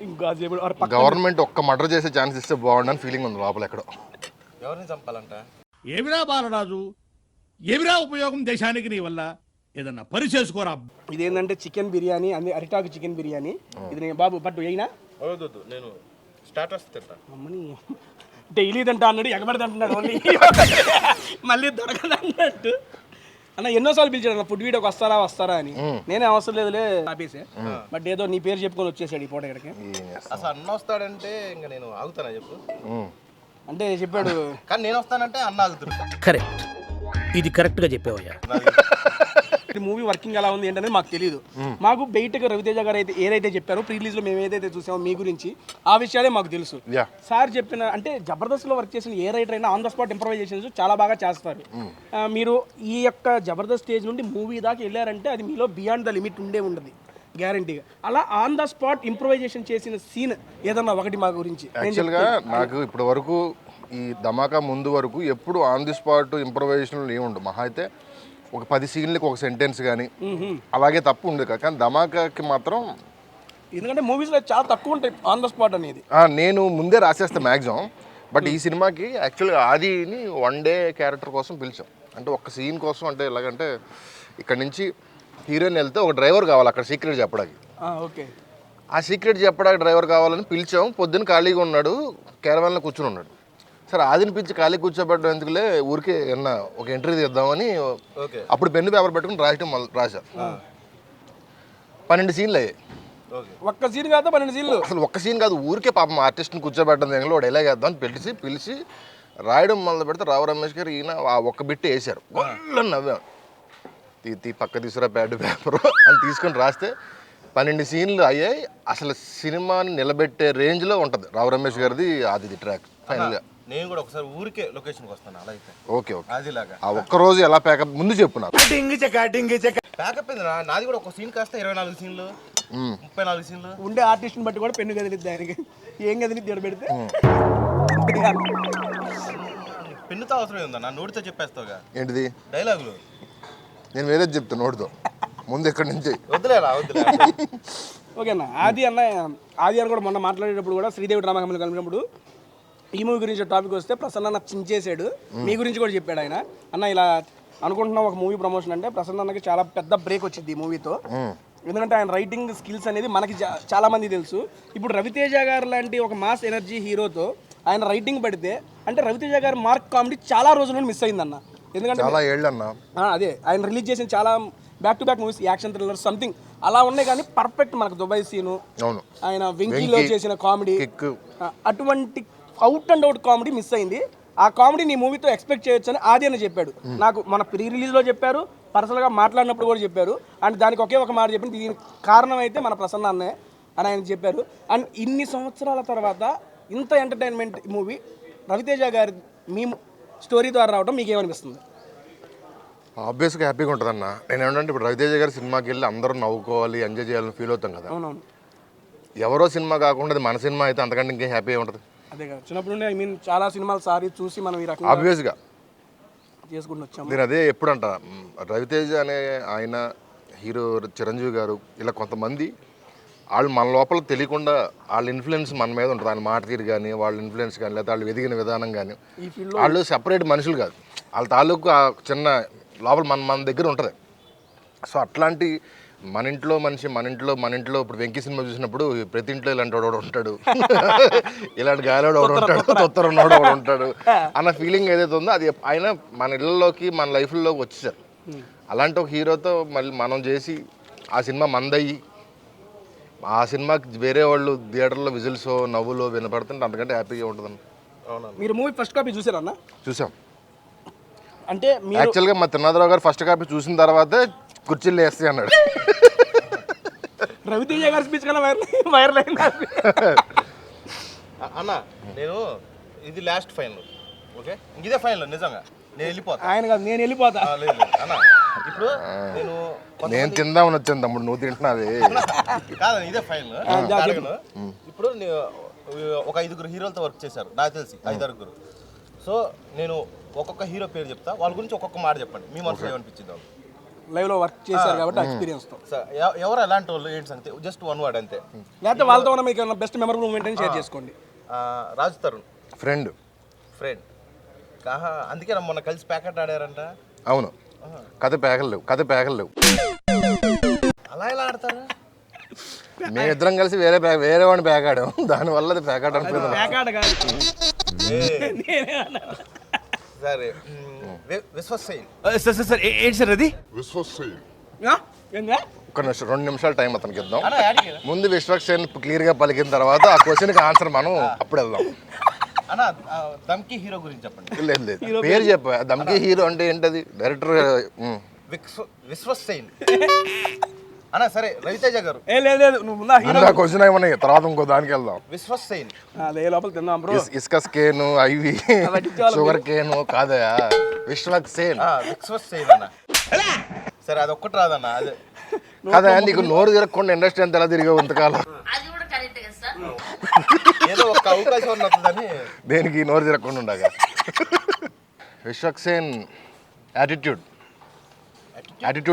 ఇంకా గవర్నమెంట్ ఒక్క మర్డర్ చేసే ఛాన్స్ ఇస్తే బాగుండని ఫీలింగ్ ఉంది లోపల ఎక్కడో. ఎవరిని చంపాలంట? ఏమిరా బాలరాజు, ఏమిరా ఉపయోగం దేశానికి నీ వల్ల? ఏదన్నా పని చేసుకోరా. ఇదేంటంటే చికెన్ బిర్యానీ, అరిటాకు చికెన్ బిర్యానీ. ఇది నేను బాబు పట్టు అయినా వద్దు, నేను స్టార్టర్స్ తింటా. అమ్మని డైలీ తింటా అన్నాడు, ఎగబడి అంటున్నాడు మళ్ళీ దొరకదు అన్నట్టు. అన్న ఎన్నోసార్లు పిలిచాడు అన్న ఫుడ్ వీడియోకి వస్తారా అని. నేనే అవసరం లేదులే ఆపేసే. బట్ ఏదో నీ పేరు చెప్పుకొని వచ్చేసాడు ఈ పూట ఇక్కడికి. అసలు అన్న వస్తాడంటే ఇంకా నేను ఆగుతానా చెప్పు? అంటే చెప్పాడు కానీ నేను వస్తానంటే అన్న ఆగుతాడు. కరెక్ట్, ఇది కరెక్ట్ గా చెప్పావయ్యా. మూవీ వర్కింగ్ ఎలా ఉంది ఏంటనేది మాకు తెలియదు. మాకు బయటకు రవితేజ గారు అయితే ఏదైతే చెప్పారో ప్రీ రిలీజ్ లో మేము ఏదైతే చూసామో మీ గురించి ఆ విషయాలే మాకు తెలుసు. సార్ చెప్పిన అంటే జబర్దస్త్ లో వర్క్ చేసిన ఏ రైటర్ అయినా ఆన్ ద స్పాట్ ఇంప్రవైజేషన్స్ చాలా బాగా చేస్తారు. మీరు ఈ యొక్క జబర్దస్త్ స్టేజ్ నుండి మూవీ దాకా వెళ్ళారంటే అది మీలో బియాండ్ ద లిమిట్ ఉండదు గ్యారంటీగా. అలా ఆన్ ద స్పాట్ ఇంప్రవైజేషన్ చేసిన సీన్ ఏదన్నా ఒకటి మా గురించి. యాక్చువల్గా నాకు ఇప్పటి వరకు ఈ ధమాకా ముందు వరకు ఎప్పుడు ఆన్ ది స్పాట్ ఇంప్రవైజేషన్లు ఏముండు. మహా అయితే ఒక 10 సీన్లకి ఒక సెంటెన్స్ కానీ అలాగే తప్పు ఉండదు. కానీ ధమాకాకి మాత్రం ఎందుకంటే మూవీస్లో చాలా తక్కువ ఉంటాయి ఆన్ ద స్పాట్ అనేది. నేను ముందే రాసేస్తాను మ్యాక్సిమం. బట్ ఈ సినిమాకి యాక్చువల్గా ఆదిని 1 డే క్యారెక్టర్ కోసం పిలిచాం. అంటే ఒక సీన్ కోసం. అంటే ఎలాగంటే ఇక్కడ నుంచి హీరోయిన్ వెళ్తే ఒక డ్రైవర్ కావాలి అక్కడ సీక్రెట్ చెప్పడానికి. ఓకే, ఆ సీక్రెట్ చెప్పడానికి డ్రైవర్ కావాలని పిలిచాం. పొద్దున్న ఖాళీగా ఉన్నాడు, క్యారవాన్లో కూర్చుని ఉన్నాడు. సరే ఆదిని పిలిచి ఖాళీ కూర్చోబెట్టడం ఎందుకులే, ఊరికే ఏమన్నా ఒక ఎంట్రీ తీద్దామని అప్పుడు పెన్ను పేపర్ పెట్టుకుని రాశా. 12 సీన్లు అయ్యాయి. ఒక్క సీన్ కాదు 12 సీన్లు. అసలు ఒక్క సీన్ కాదు, ఊరికే పాపం ఆర్టిస్ట్ని కూర్చోబెట్టడం దగ్గర వాడు ఎలా వేద్దామని పిలిచి రాయడం మొదలు పెడితే రావు రమేష్ గారు ఈయన ఆ ఒక్క బిట్టు వేశారు. వాళ్ళని నవ్వాం. పక్క తీసుకురా ప్యాడ్ పేపరు అని తీసుకొని రాస్తే 12 సీన్లు అయ్యాయి. అసలు సినిమాని నిలబెట్టే రేంజ్లో ఉంటుంది రావు రమేష్ గారిది అది ట్రాక్. ఫైనల్గా నేను కూడా ఒకసారి ఊరికే లొకేషన్కి వస్తాను. అలా అయితే ఓకే అదిలాగా ఆ ఒక్కరోజు ఎలా ప్యాకప్ ముందు చెప్పు నాకు. ప్యాకప్ అయింది నాది కూడా. ఒక సీన్ కాస్త 24 సీన్లు 34 సీన్లు ఉండే ఆర్టిస్ట్ని బట్టి కూడా పెన్ను కదిలిద్ది ఆయనకి. ఏం కదిలిద్ది పెడితే పెన్నుతో అవసరం ఉందా? నా నోటితో చెప్పేస్తావుగా. ఏంటిది డైలాగులు నేను వేరేది చెప్తాను నోటితో. ముందు ఇక్కడి నుంచి వద్దులేరా వద్దులే ఓకే అన్న ఆది అన్న కూడా మొన్న మాట్లాడేటప్పుడు కూడా శ్రీదేవి డ్రామా కంపెనీ కలిపినప్పుడు ఈ మూవీ గురించి టాపిక్ వస్తే ప్రసన్న అన్న చించేసాడు. మీ గురించి కూడా చెప్పాడు ఆయన. అన్న ఇలా అనుకుంటున్నాం ఒక మూవీ ప్రమోషన్ అంటే ప్రసన్న అన్నకి చాలా పెద్ద బ్రేక్ వచ్చింది ఈ మూవీతో. ఎందుకంటే ఆయన రైటింగ్ స్కిల్స్ అనేది మనకి చాలా మంది తెలుసు. ఇప్పుడు రవితేజ గారు లాంటి ఒక మాస్ ఎనర్జీ హీరోతో ఆయన రైటింగ్ పడితే అంటే రవితేజ గారి మార్క్ కామెడీ చాలా రోజుల నుండి మిస్ అయిందన్న. ఎందుకంటే చాలా ఏళ్ళు అన్న అదే ఆయన రిలీజ్ చేసిన చాలా back to back movies action thriller something అలా ఉన్నాయి కానీ పర్ఫెక్ట్ మనకు దుబాయ్ సీను, ఆయన వెంకీలో చేసిన కామెడీ, అటువంటి out and out comedy miss అయింది. ఆ కామెడీ నీ మూవీతో ఎక్స్పెక్ట్ చేయొచ్చు అని ఆది అని చెప్పాడు నాకు. మన ప్రీ రిలీజ్లో చెప్పారు, పర్సనల్గా మాట్లాడినప్పుడు కూడా చెప్పారు. అండ్ దానికి ఒకే ఒక మాట చెప్పింది, దీనికి కారణం అయితే మన ప్రసన్న అన్నే అని ఆయన చెప్పారు. అండ్ ఇన్ని సంవత్సరాల తర్వాత ఇంత ఎంటర్టైన్మెంట్ మూవీ రవితేజ గారి మీ స్టోరీ ద్వారా రావడం మీకు ఏమనిపిస్తుంది? ఆబ్వియస్గా హ్యాపీగా ఉంటుందన్న. నేను ఏంటంటే ఇప్పుడు రవితేజ గారి సినిమాకి వెళ్ళి అందరూ నవ్వుకోవాలి, ఎంజాయ్ చేయాలని ఫీల్ అవుతాం కదా. అవునవును. ఎవరో సినిమా కాకుండా అది మన సినిమా అయితే అంతకంటే ఇంకేం హ్యాపీ ఉంటుంది. అదే కదా, చిన్నప్పుడు నుండి చాలా సినిమాలు సారి చూసి మనం ఈ రకంగా ఆబ్వియస్గా చేసుకుంటూ వచ్చాము. నేను అదే ఎప్పుడంట రవితేజ అనే ఆయన, హీరో చిరంజీవి గారు, ఇలా కొంతమంది వాళ్ళు మన లోపల తెలియకుండా వాళ్ళ ఇన్ఫ్లుయెన్స్ మన మీద ఉంటుంది. ఆయన మాట తీరు కానీ, వాళ్ళ ఇన్ఫ్లుయెన్స్ కానీ, లేదా వాళ్ళు ఎదిగిన విధానం కానీ, వాళ్ళు సెపరేట్ మనుషులు కాదు, వాళ్ళ తాలూకు ఆ చిన్న లోపల మన దగ్గర ఉంటుంది. సో అట్లాంటి మన ఇంట్లో మనిషి, మన ఇంట్లో ఇప్పుడు వెంకీ సినిమా చూసినప్పుడు ప్రతి ఇంట్లో ఇలాంటి వాడు ఉంటాడు, ఇలాంటి గాలివాడు ఒకడు ఉంటాడు, తొత్తరున్నోడు ఒకడు ఉంటాడు అన్న ఫీలింగ్ ఏదైతే ఉందో అది ఆయన మన ఇళ్ళలోకి, మన లైఫ్లోకి వచ్చేసారు. అలాంటి ఒక హీరోతో మళ్ళీ మనం చేసి ఆ సినిమా మందయ్యి ఆ సినిమాకి వేరే వాళ్ళు థియేటర్లో విజిల్స్ నవ్వులో వినపడుతుంటే అంతకంటే హ్యాపీగా ఉంటుందండి. మీరు మూవీ ఫస్ట్ కాపీ చూసారన్నా? చూసాం. అంటే యాక్చువల్గా మా తిరునాథరావు గారు ఫస్ట్ కాపీ చూసిన తర్వాతే కుర్చీలు వేస్తాయి అన్నాడు. రవితేజ గారి స్పీచ్ కన్నా వైరల్ అయింది అన్న. నేను ఇది లాస్ట్ ఫైనల్, ఓకే ఇదే ఫైనల్. నిజంగా నేను వెళ్ళిపోతా. ఆయన కాదు, నేను వెళ్ళిపోతా. లేదు అన్న, ఇప్పుడు నేను తిందామని వచ్చాను తమ్ముడు, నువ్వు తింటున్నావి కాదు, ఇదే ఫైనల్. ఇప్పుడు ఒక 5 హీరోలతో వర్క్ చేశారు నాకు తెలిసి, 5 సో నేను ఒక్కొక్క హీరో పేరు చెప్తా, వాళ్ళ గురించి ఒక్కొక్క మాట చెప్పండి, మీ మనసులో ఏమనిపించింది? లైవ్ లో వర్క్ చేశారు కాబట్టి ఎక్స్పీరియన్స్ తో. ఎవరు ఎలాంటి వాళ్ళు ఏంటి సంగతి, జస్ట్ 1 వర్డ్ అంతే. లేకపోతే వాళ్ళతో ఉన్న మీకు బెస్ట్ మెమరబుల్ మూమెంట్ అని షేర్ చేసుకోండి. రాజు తరుణ్ ఫ్రెండ్. అందుకే మొన్న కలిసి ప్యాకెట్ ఆడారంట. అవును, కథ ప్యాకలు లేవు. అలా ఎలా ఆడతారు? మేమిద్దరం కలిసి వేరే వాడిని ప్యాక్ ఆడాం, దానివల్ల అది ప్యాక్ ఆడ సరే. విశ్వసేన్ ఏంటి సార్ అది? ఒక 2 నిమిషాలు టైం అతనికి ఇద్దాం. ముందు విశ్వక్సేన్ క్లియర్గా పలికిన తర్వాత ఆ క్వశ్చన్కి ఆన్సర్ మనం అప్పుడు వెళ్దాం. అన్న దమ్కి హీరో గురించి చెప్పండి. లేదు పేరు చెప్పా. దమ్కి హీరో అంటే ఏంటది? డైరెక్టర్ విశ్వసేన్ అన్న. సరే రవితేజ గారు. లేదు నువ్వు క్వశ్చన్ ఏమన్నాయి తర్వాత ఇంకో దానికి వెళ్దాం. విశ్వసేన్ లోపల తిందాం బ్రో. ఇస్కస్ కేను, ఐవి, షుగర్ కేను కాదయా, విశ్వక్సేన్ అన్న. సరే అది ఒక్కటి రాదన్న. అదే కదా, నీకు నోరు తిరగకుండా ఇండస్ట్రీ అంతా ఎలా తిరిగావు ఇంతకాలం? ఏదో ఒక అవకాశం ఉన్నదని. దేనికి నోరు తిరగకుండా ఉండగా? Vishwaksen attitude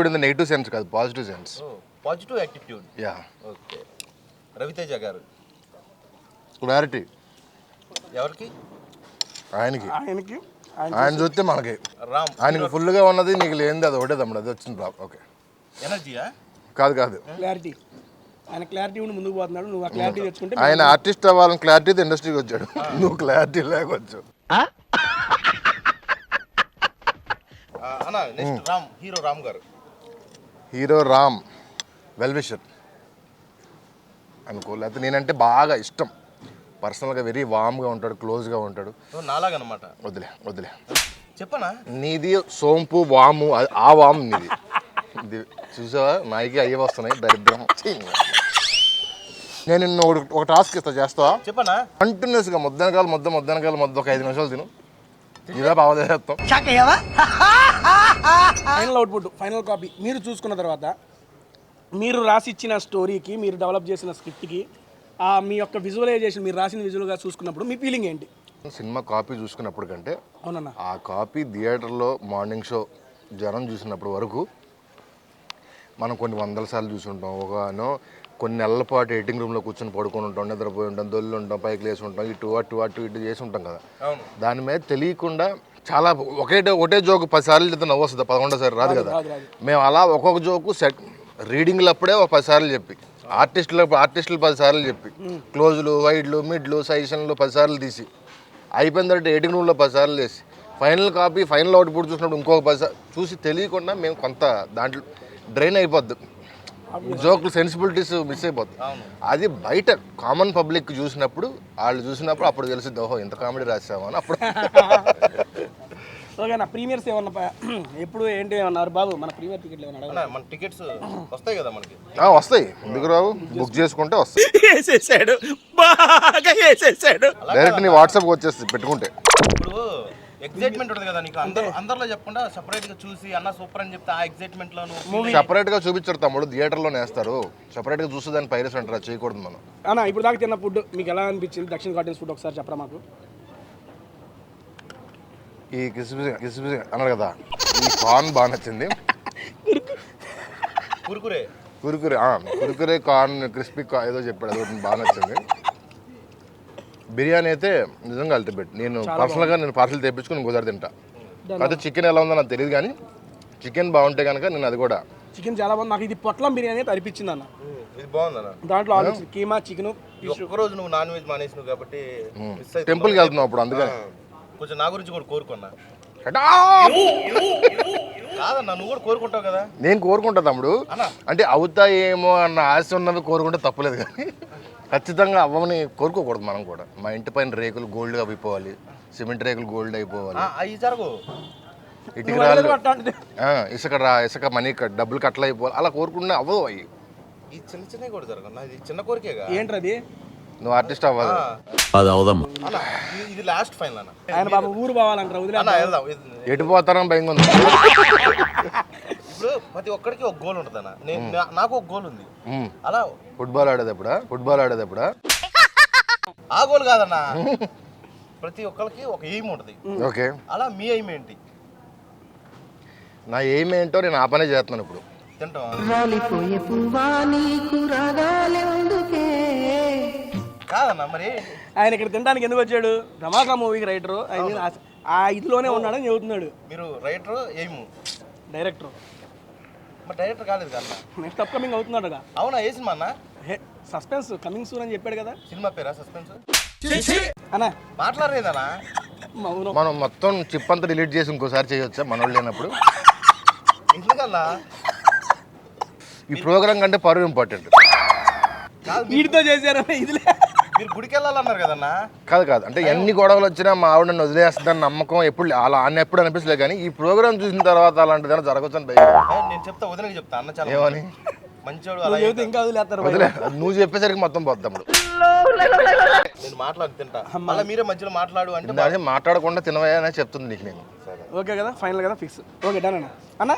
in the negative sense కాదు, positive sense. Positive attitude. Yeah. Okay. Raviteja గారు క్లారిటీ. ఎవరికి? ఆయనకి. ఆయన చూస్తే మనకి రామ్. ఆయనకి ఫుల్గా ఉన్నది, నీకు లేనిది అది ఒకటే తమ్ముడు, అది వచ్చింది రామ్. ఓకే. ఎనర్జీయా? కాదు క్లారిటీ. ఆయన క్లారిటీ ఉండి ముందుకు పోతున్నాడు, నువ్వు ఆ క్లారిటీ తెచ్చుకుంటే. ఆయన ఆర్టిస్ట్ అవ్వాలని క్లారిటీతో ఇండస్ట్రీకి వచ్చాడు, నువ్వు క్లారిటీ లేకొచ్చు. అన్న నెక్స్ట్ రామ్, హీరో రామ్ గారు. హీరో రామ్ వెల్ విషర్ అనుకో, లేకపోతే నేనంటే బాగా ఇష్టం, పర్సనల్గా వెరీ వామ్గా ఉంటాడు, క్లోజ్గా ఉంటాడు. నాలాగనమాట. వదిలే చెప్పనా? నీది సోంపు వాము, ఆ వాము నీది. ఇది చూసావా, నాయికి అయ్యే వస్తున్నాయి దరిద్రం. నేను నిన్ను ఒక టాస్క్ ఇస్తా, చేస్తావా? చెప్పనా? కంటిన్యూస్గా ముద్దనకాయలు ముద్ద ఒక 5 నిమిషాలు తిను, ఇలా బావదేస్తాం. ఫైనల్ అవుట్పుట్, ఫైనల్ కాపీ మీరు చూసుకున్న తర్వాత మీరు రాసి ఇచ్చిన స్టోరీకి, మీరు డెవలప్ చేసిన స్క్రిప్ట్కి, మీ యొక్క విజువలైజేషన్, మీరు రాసిన విజువల్గా చూసుకున్నప్పుడు మీ ఫీలింగ్ ఏంటి? సినిమా కాపీ చూసుకున్నప్పుడు కంటే అవునన్నా, ఆ కాపీ థియేటర్లో మార్నింగ్ షో జనం చూసినప్పుడు వరకు మనం కొన్ని వందల సార్లు చూసుంటాం. కొన్ని నెలల పాటు ఎడిటింగ్ రూమ్లో కూర్చొని పడుకొని ఉంటాం, నిద్రపోయి ఉంటాం, దొల్లు ఉంటాం, పైకి లేచి ఉంటాం, ఇటు చేసి ఉంటాం కదా. దాని మీద తెలియకుండా చాలా ఒకటే జోకు 10 సార్లు చెప్తే నవ్వు వస్తుంది, 11వ రాదు కదా. మేము అలా ఒక్కొక్క జోకు రీడింగ్లు అప్పుడే ఒక 10 సార్లు చెప్పి, ఆర్టిస్టులు 10 సార్లు చెప్పి, క్లోజులు, వైడ్లు, మిడ్లు, సజెషన్లు 10 సార్లు తీసి, అయిపోయిన తర్వాత ఎడిటింగ్ రూమ్లో 10 సార్లు వేసి, ఫైనల్ కాపీ ఫైనల్ అవుట్పుట్ చూసినప్పుడు ఇంకొక 10 సార్లు చూసి తెలియకుండా మేము కొంత దాంట్లో డ్రైన్ అయిపోద్ది, జోకులు సెన్సిబిలిటీస్ మిస్ అయిపోద్ది. అది బయట కామన్ పబ్లిక్ చూసినప్పుడు అప్పుడు తెలిసింది, ఓహో ఇంత కామెడీ రాసాము అని. అప్పుడు ఓకేనా, ప్రీమియర్స్ ఏమన్నా ఎప్పుడు ఏంటి ఏమన్నారు బాబు? మన ప్రీమియర్ టికెట్లు ఏమన్నా? మన టికెట్స్ వస్తాయి కదా మనకి. వస్తాయి, ఎందుకు రావు? బుక్ చేసుకుంటే వస్తాయి. డైరెక్ట్ నీ వాట్సాప్కి వచ్చేస్తుంది పెట్టుకుంటే. ఇప్పుడు ఎగ్జైట్మెంట్ ఉంటుంది కదా నీకు, అందరిలో చెప్పకుండా సెపరేట్ గా చూసి అన్న సూపర్ అని చెప్తే ఆ ఎగ్జైట్మెంట్ లో సెపరేట్ గా చూపించారు తమ్ముడు, థియేటర్లోనే వేస్తారు. సెపరేట్ గా చూస్తే దాన్ని పైరస్ అంటారా, చేయకూడదు మనం. అన్న ఇప్పుడు దాకా తిన్న ఫుడ్ మీకు ఎలా అనిపించింది? దక్షిణ కాటన్స్ ఫుడ్ ఒకసారి చెప్పరా మాకు. ఈ కిస్మిస్ అన్నారు కదా, ఈ కార్న్ బాగా నచ్చింది. కురుకురే కార్న్ క్రిస్పీ ఏదో చెప్పాడు, అది బాగా నచ్చింది. బిర్యానీ అయితే నిజంగా అల్టిమేట్. నేను పర్సనల్గా పార్సల్ తెప్పించుకుని ఇంకోసారి తింటా. అయితే చికెన్ ఎలా ఉందో నాకు తెలియదు, కానీ చికెన్ బాగుంటే కనుక నేను అది కూడా. చికెన్ చాలా బాగుంది, నాకు ఇది పొట్లం బిర్యానీ అయితే అనిపించింది అన్న. ఇది బాగుందన్న, దాంట్లో ఆల్రెడీ కీమా చికెన్. ఒక్కరోజు నువ్వు నాన్ వెజ్ మానేసినావు కాబట్టి టెంపుల్కి వెళ్తున్నావు అప్పుడు, అందుకని కొంచెం నా గురించి కూడా కోరుకున్నా. కాదన్నా, నువ్వు కూడా కోరుకుంటావు కదా. నేను కోరుకుంటా తమ్ముడు, అంటే అవుతాయేమో అన్న ఆశ ఉన్నవి కోరుకుంటే తప్పలేదు, కానీ ఖచ్చితంగా అవ్వమని కోరుకోకూడదు మనం కూడా. మా ఇంటి పైన రేకులు గోల్డ్ అయిపోవాలి, సిమెంట్ రేకులు గోల్డ్ అయిపోవాలి, ఇటుకరాలు ఇసుక మనీ డబ్బులు కట్టలు అయిపోవాలి, అలా కోరుకుంటే అవ్వదు. అవి ఈ చిన్న చిన్నవి కూడా జరగదు, ఇది చిన్న కోరికేగా. ఏంటది? నువ్వు ఆర్టిస్ట్ అవ్వాలి. ఇది లాస్ట్ ఫైనల్ అన్న. ఆయన బాబు ఊరు పోవాలంటారు, ఎటు పోతారని భయంగా ఉంది. ఇప్పుడు ప్రతి ఒక్కడికి ఒక గోల్ ఉంటుంది అన్న, నాకు ఒక గోల్ ఉంది. అలా ఫుట్బాల్ ఆడేటప్పుడా ఆ గోల్ కాదన్న, ప్రతి ఒక్కరికి ఒక ఎయిమ్ ఉంటుంది. ఓకే, అలా మీ ఎయిమ్ ఏంటి? నా ఎయిమ్ ఏంటో నేను ఆ పనే చేస్తున్నాను ఇప్పుడు. కాదన్న, మరి ఆయన ఇక్కడ తినడానికి ఎందుకు వచ్చాడు? ధమాకా మూవీకి రైటరు, ఆ ఇదిలోనే ఉన్నాడని చెబుతున్నాడు. మీరు రైటర్, ఎయిమ్ డైరెక్టర్. మరి డైరెక్టర్ కాలేదు కదా, నెక్స్ట్ అప్ కమింగ్ అవుతున్నాడుగా. అవునా? ఏ సినిమా అన్న? సస్పెన్స్ కమింగ్ సూన్ అని చెప్పాడు కదా. సినిమా పేరా సస్పెన్స్ అన్నా? మాట్లాడలేదన్నా. మనం మొత్తం చిప్ అంతా డిలీట్ చేసి ఇంకోసారి చేయొచ్చా మనోళ్ళు లేనప్పుడు? ఎందుకన్నా? ఈ ప్రోగ్రామ్ కంటే పరువు ఇంపార్టెంట్. వీటితో చేశారు ఇదిలే. మీరు గుడికి వెళ్ళాలన్నారు కదన్నా. కాదు, అంటే ఎన్ని గొడవలు వచ్చినా మా ఆవిడ నన్ను వదిలేస్తుందని నమ్మకం ఎప్పుడు అలా ఎప్పుడు అనిపించలేదు, కానీ ఈ ప్రోగ్రామ్ చూసిన తర్వాత అలాంటిదైనా జరగచ్చు అని నేను చెప్తా, వదిలేకి చెప్తా అన్న. చాలా ఏమని? మంచోడు ఇంకా వదిలేస్తారు. నువ్వు చెప్పేసరికి మొత్తం పోతాము. నేను మాట్లాడి తింటా, మళ్ళీ మీరే మధ్యలో మాట్లాడు అంటే అదే మాట్లాడకుండా తినవా అని చెప్తుంది నీకు నేను. ఓకే కదా, ఫైనల్ కదా, ఫిక్స్. ఓకే డన్ అన్న.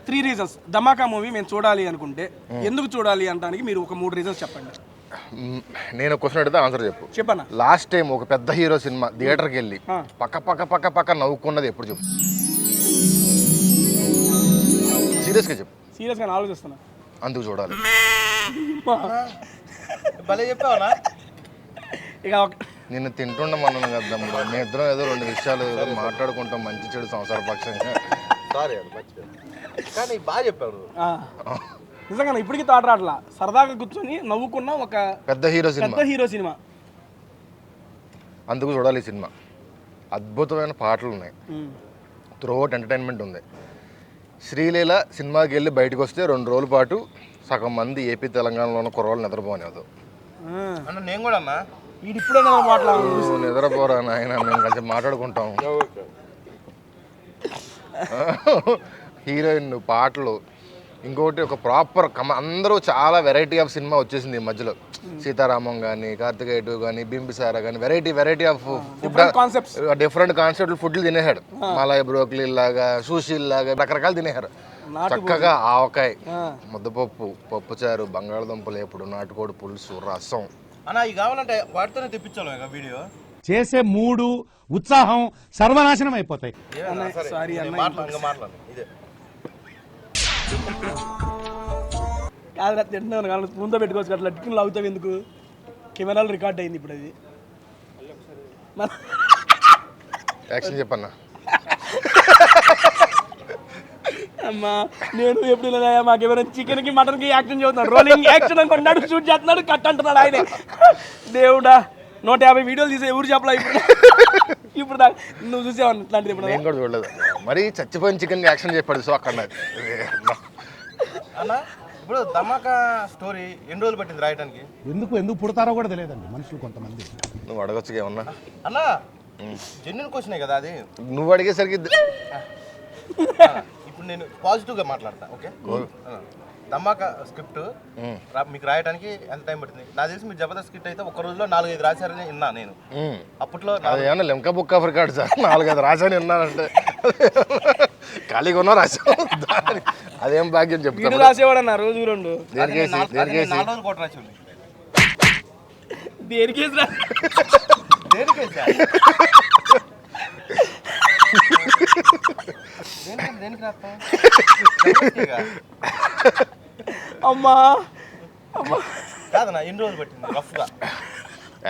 3 రీజన్స్ ధమాకా మూవీ మేము చూడాలి అనుకుంటే ఎందుకు చూడాలి అంటానికి మీరు ఒక 3 రీజన్స్ చెప్పండి. నేను క్వశ్చన్ అడిగితే ఆన్సర్ చెప్పన్నా. లాస్ట్ టైం ఒక పెద్ద హీరో సినిమా థియేటర్కి వెళ్ళి పక్క నవ్వుకున్నది ఎప్పుడు చెప్పు? సీరియస్గా చెప్పు. సీరియస్గా ఆలోచిస్తున్నా, అందుకు చూడాలి. భలే చెప్పావనా? ఇక నిన్ను తింటుండమన్నాను కదా తమ్ముడు, మీ ఇద్దరం ఏదో 2 విషయాలు మాట్లాడుకుంటాం మంచి చెడు సంసార పక్షంగా. సారీ అది మర్చిపోయాను, కానీ బాగా చెప్పావు. నిజంగా ఇప్పటికీ తాట రాట్లా, సరదాగా కూర్చొని నవ్వుకున్న ఒక పెద్ద హీరో సినిమా. అందుకు చూడాలి ఈ సినిమా. అద్భుతమైన పాటలు ఉన్నాయి, త్రూఅవుట్ ఎంటర్టైన్మెంట్ ఉంది. శ్రీలీల సినిమాకి వెళ్ళి బయటకు వస్తే 2 రోజుల పాటు సగం మంది ఏపీ తెలంగాణలో ఉన్న కుర్రోళ్ళు నిద్రపోనేది. అన్న నేను కూడా అన్నా, ఇప్పుడే నిద్రపోరా నాయన, మేము కలిసి మాట్లాడుకుంటాం. హీరోయిన్ పాటలు, ఇంకోటి ఒక ప్రాపర్ అందరూ చాలా వెరైటీ ఆఫ్ సినిమా వచ్చేసింది ఈ మధ్యలో. సీతారామం కానీ, కార్తికేయ 2 కానీ, బింబిసారా కానీ, variety of food, different concept ఫుడ్లు తినేసాడు. మలాయ్ బ్రోక్లీ లాగా, సుశీల్ లాగా రకరకాలు తినేసారు. చక్కగా ఆవకాయ, ముద్దపప్పు, పప్పుచారు, బంగాళదుంపలు ఎప్పుడు, నాటుకోడి పులుసు, రసం. అన్న ఇవి కావాలంటే వాటితోనే తెప్పించాలి వీడియో. చేసే మూడు ఉత్సాహం సర్వనాశనం అయిపోతాయి. మాట్లాడు ఇదే కాదు తింటున్నాను కానీ స్పూన్తో పెట్టుకోవచ్చు అట్లా టిఫిన్లు అవుతావు ఎందుకు కెమెరాలో రికార్డ్ అయింది ఇప్పుడు అది యాక్షన్ చెప్పన్నా. అమ్మా నేను ఎప్పుడు ఇలా మాకేమైనా చికెన్కి మటన్కి యాక్షన్ చేస్తున్నాడు రోలింగ్ యాక్షన్ అనుకున్నాడు షూట్ చేస్తున్నాడు కట్ అంటున్నాడు ఆయన దేవుడా 150 వీడియోలు తీసే ఎవరు చెప్పలా ఇప్పుడు నువ్వు చూసావు ఇట్లాంటిది ఇప్పుడు నేను కూడా చూడలేదు. మరి చచ్చిపోయిన చికెన్ యాక్షన్ చెప్పాడు సో అక్కడ అన్న ఇప్పుడు ధమాకా స్టోరీ ఎన్ని రోజులు పట్టింది రాయడానికి? ఎందుకు పుడతారో కూడా తెలియదండి మనుషులు కొంతమంది. నువ్వు అడగొచ్చుగా ఏమన్నా. అన్న జెన్యున్ క్వశ్చనే కదా అది. నువ్వు అడిగేసరికి ఇప్పుడు నేను పాజిటివ్గా మాట్లాడతా. ఓకే, ధమాకా స్క్రిప్ట్ మీకు రాయడానికి ఎంత టైం పడుతుంది? నాకు తెలిసి మీరు జబర్దస్త్ స్క్రిప్ట్ అయితే ఒక రోజులో 4-5 రాశారని విన్నా నేను. అప్పట్లో ఏమన్నా Lenka book of record sir 4-5 రాశాను విన్నానంటే ఖాళీగా ఉన్నా రాశాను. అదేం భాగ్యం చెప్తాను. రాసేవాడు అన్న రోజు 2 దేనికేసి 4 రోజులు కోట రాసి దేనికేసి దేనికి రాస్తా అమ్మా కాదన్నా ఎన్ని రోజులు పట్టింది రఫ్గా?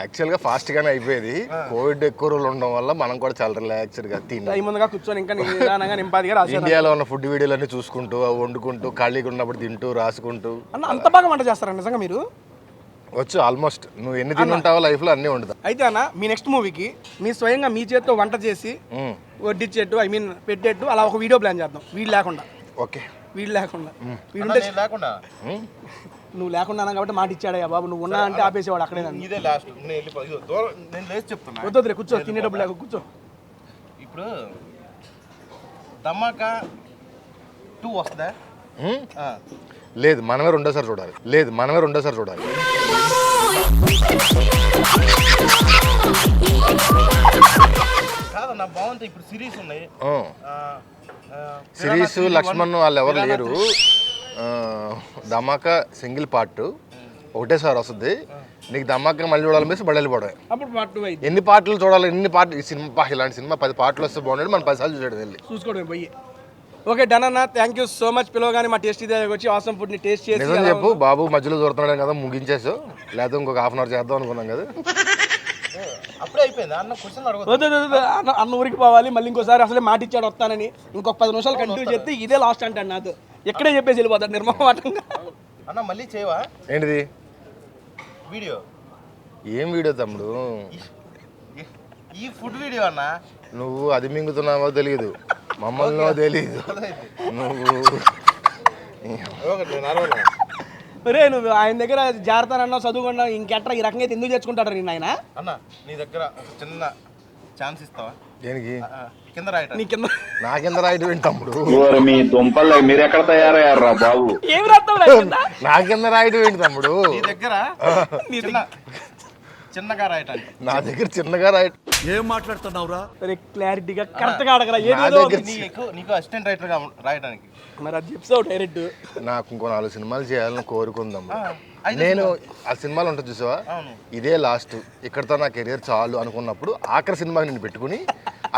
యాక్చువల్గా ఫాస్ట్గానే అయిపోయేది. కోవిడ్ ఎక్కువ రోజులు ఉండడం వల్ల మనం కూడా చాలా రిలాక్స్డ్గా తిని ముందుగా కూర్చొని ఇంకా నిదానంగా నింపాదిగా రాశాను. ఇండియాలో ఉన్న ఫుడ్ వీడియోలన్నీ చూసుకుంటూ అవి వండుకుంటూ ఖాళీగా ఉన్నప్పుడు తింటూ రాసుకుంటూ. అన్న అంత బాగా వంట చేస్తారా నిజంగా మీరు? వచ్చు ఆల్మోస్ట్. నువ్వు ఎన్ని తింటావో లైఫ్లో అన్నీ వండుతా. అయితే అన్న మీ నెక్స్ట్ మూవీకి మీ స్వయంగా మీ చేతితో వంట చేసి వడ్డిచ్చేట్టు పెట్టేట్టు అలా ఒక వీడియో ప్లాన్ చేద్దాం. వీడు లేకుండా. ఓకే, వీడు లేకుండా నేను లేకుండా నువ్వు లేకుండా కాబట్టి మాట ఇచ్చాడయ్యా బాబు. నువ్వు ఉన్నా అంటే ఆపేసేవాడు అక్కడే నన్ను. ఇదే లాస్ట్. నేను లేచి చెప్తున్నా. వద్దులే కూర్చో, తినేటప్పుడు లేక కూర్చో. ఇప్పుడు ధమాకా 2 వస్తుందా? లేదు, మనమే రెండోసారి చూడాలి. కాదన్నా బాగుంది. ఇప్పుడు సిరీస్ ఉన్నాయి. సిరీస్ లక్ష్మణ్ వాళ్ళు ఎవరు లేరు. ధమాకా సింగిల్ పార్ట్ ఒకటేసారి వస్తుంది. నీకు ధమాకా మళ్ళీ చూడాలనిపిస్తే బడి వెళ్ళిపోవడం. అప్పుడు పార్ట్ 2 అయింది. ఎన్ని పార్ట్లు చూడాలి? ఎన్ని పార్ట్ ఈ సినిమా, ఇలాంటి సినిమా 10 పార్ట్లు వస్తే బాగుండేది. మనం 10 సార్లు చూసాడు వెళ్ళి చూసుకోవడం పోయి. ఓకే డన్ అన్న, థ్యాంక్ యూ సో మచ్. పిలవగానే మా టేస్టీ దగ్గరికి వచ్చి ఆసమ్ ఫుడ్ని టేస్ట్ చేసి నిజం చెప్పు. బాబు మధ్యలో దూరుతున్నాడు కదా, ముగించేసావు. లేకపోతే ఇంకొక హాఫ్ అన్ అవర్ చేద్దాం అనుకున్నాం కదా. అప్పుడే అయిపోయింది అన్న. క్వశ్చన్ వద్దు అన్న ఊరికి పోవాలి. మళ్ళీ ఇంకోసారి అసలే మాట ఇచ్చాడు వస్తానని. ఇంకొక 10 నిమిషాలు కంటిన్యూ చేస్తే ఇదే లాస్ట్ అంటాడు నాతో. ఎక్కడే చెప్పేసి వెళ్ళిపోతాడు నిర్మమాటంగా. అన్న మళ్ళీ చేయవా? ఏంటిది వీడియో? ఏం వీడియో తమ్ముడు? ఈ ఫుడ్ వీడియో అన్న. నువ్వు అది మింగుతున్నావో తెలియదు, మమ్మల్నో తెలియదు. రే నువ్వు ఆయన దగ్గర జాగ్రత్త చదువుకున్నా ఇంకెట్రా ఈ రకంగా ఎందుకు తెచ్చుకుంటాడు నేను ఆయన? అన్న నీ దగ్గర ఒక చిన్న ఛాన్స్ ఇస్తావా? దేనికి? కింద రాయటం. నీ కింద నా కింద రాయటం ఏంటి తమ్ముడు? మీ దుంపల్లో మీరు ఎక్కడ తయారయ్యారా బాబు? ఏమి రాస్తావు? నా కింద రాయటం ఏంటి తమ్ముడు? నీ దగ్గర చిన్నగా రాయటానికి. నా దగ్గర చిన్నగా రాయటం. ఏం మాట్లాడుతున్నావురా? క్లారిటీగా కరెక్ట్గా అడగరా. నీకు అసిస్టెంట్ రైటర్ గా రాయడానికి. మరి అది చెప్తావు డైరెక్ట్. నాకు ఇంకో 4 సినిమాలు చేయాలని కోరుకుందాం. నేను ఆ సినిమాలు ఉంటుంది చూసావా, ఇదే లాస్ట్, ఇక్కడతో నా కెరీర్ చాలు అనుకున్నప్పుడు ఆఖరి సినిమాకి నేను పెట్టుకుని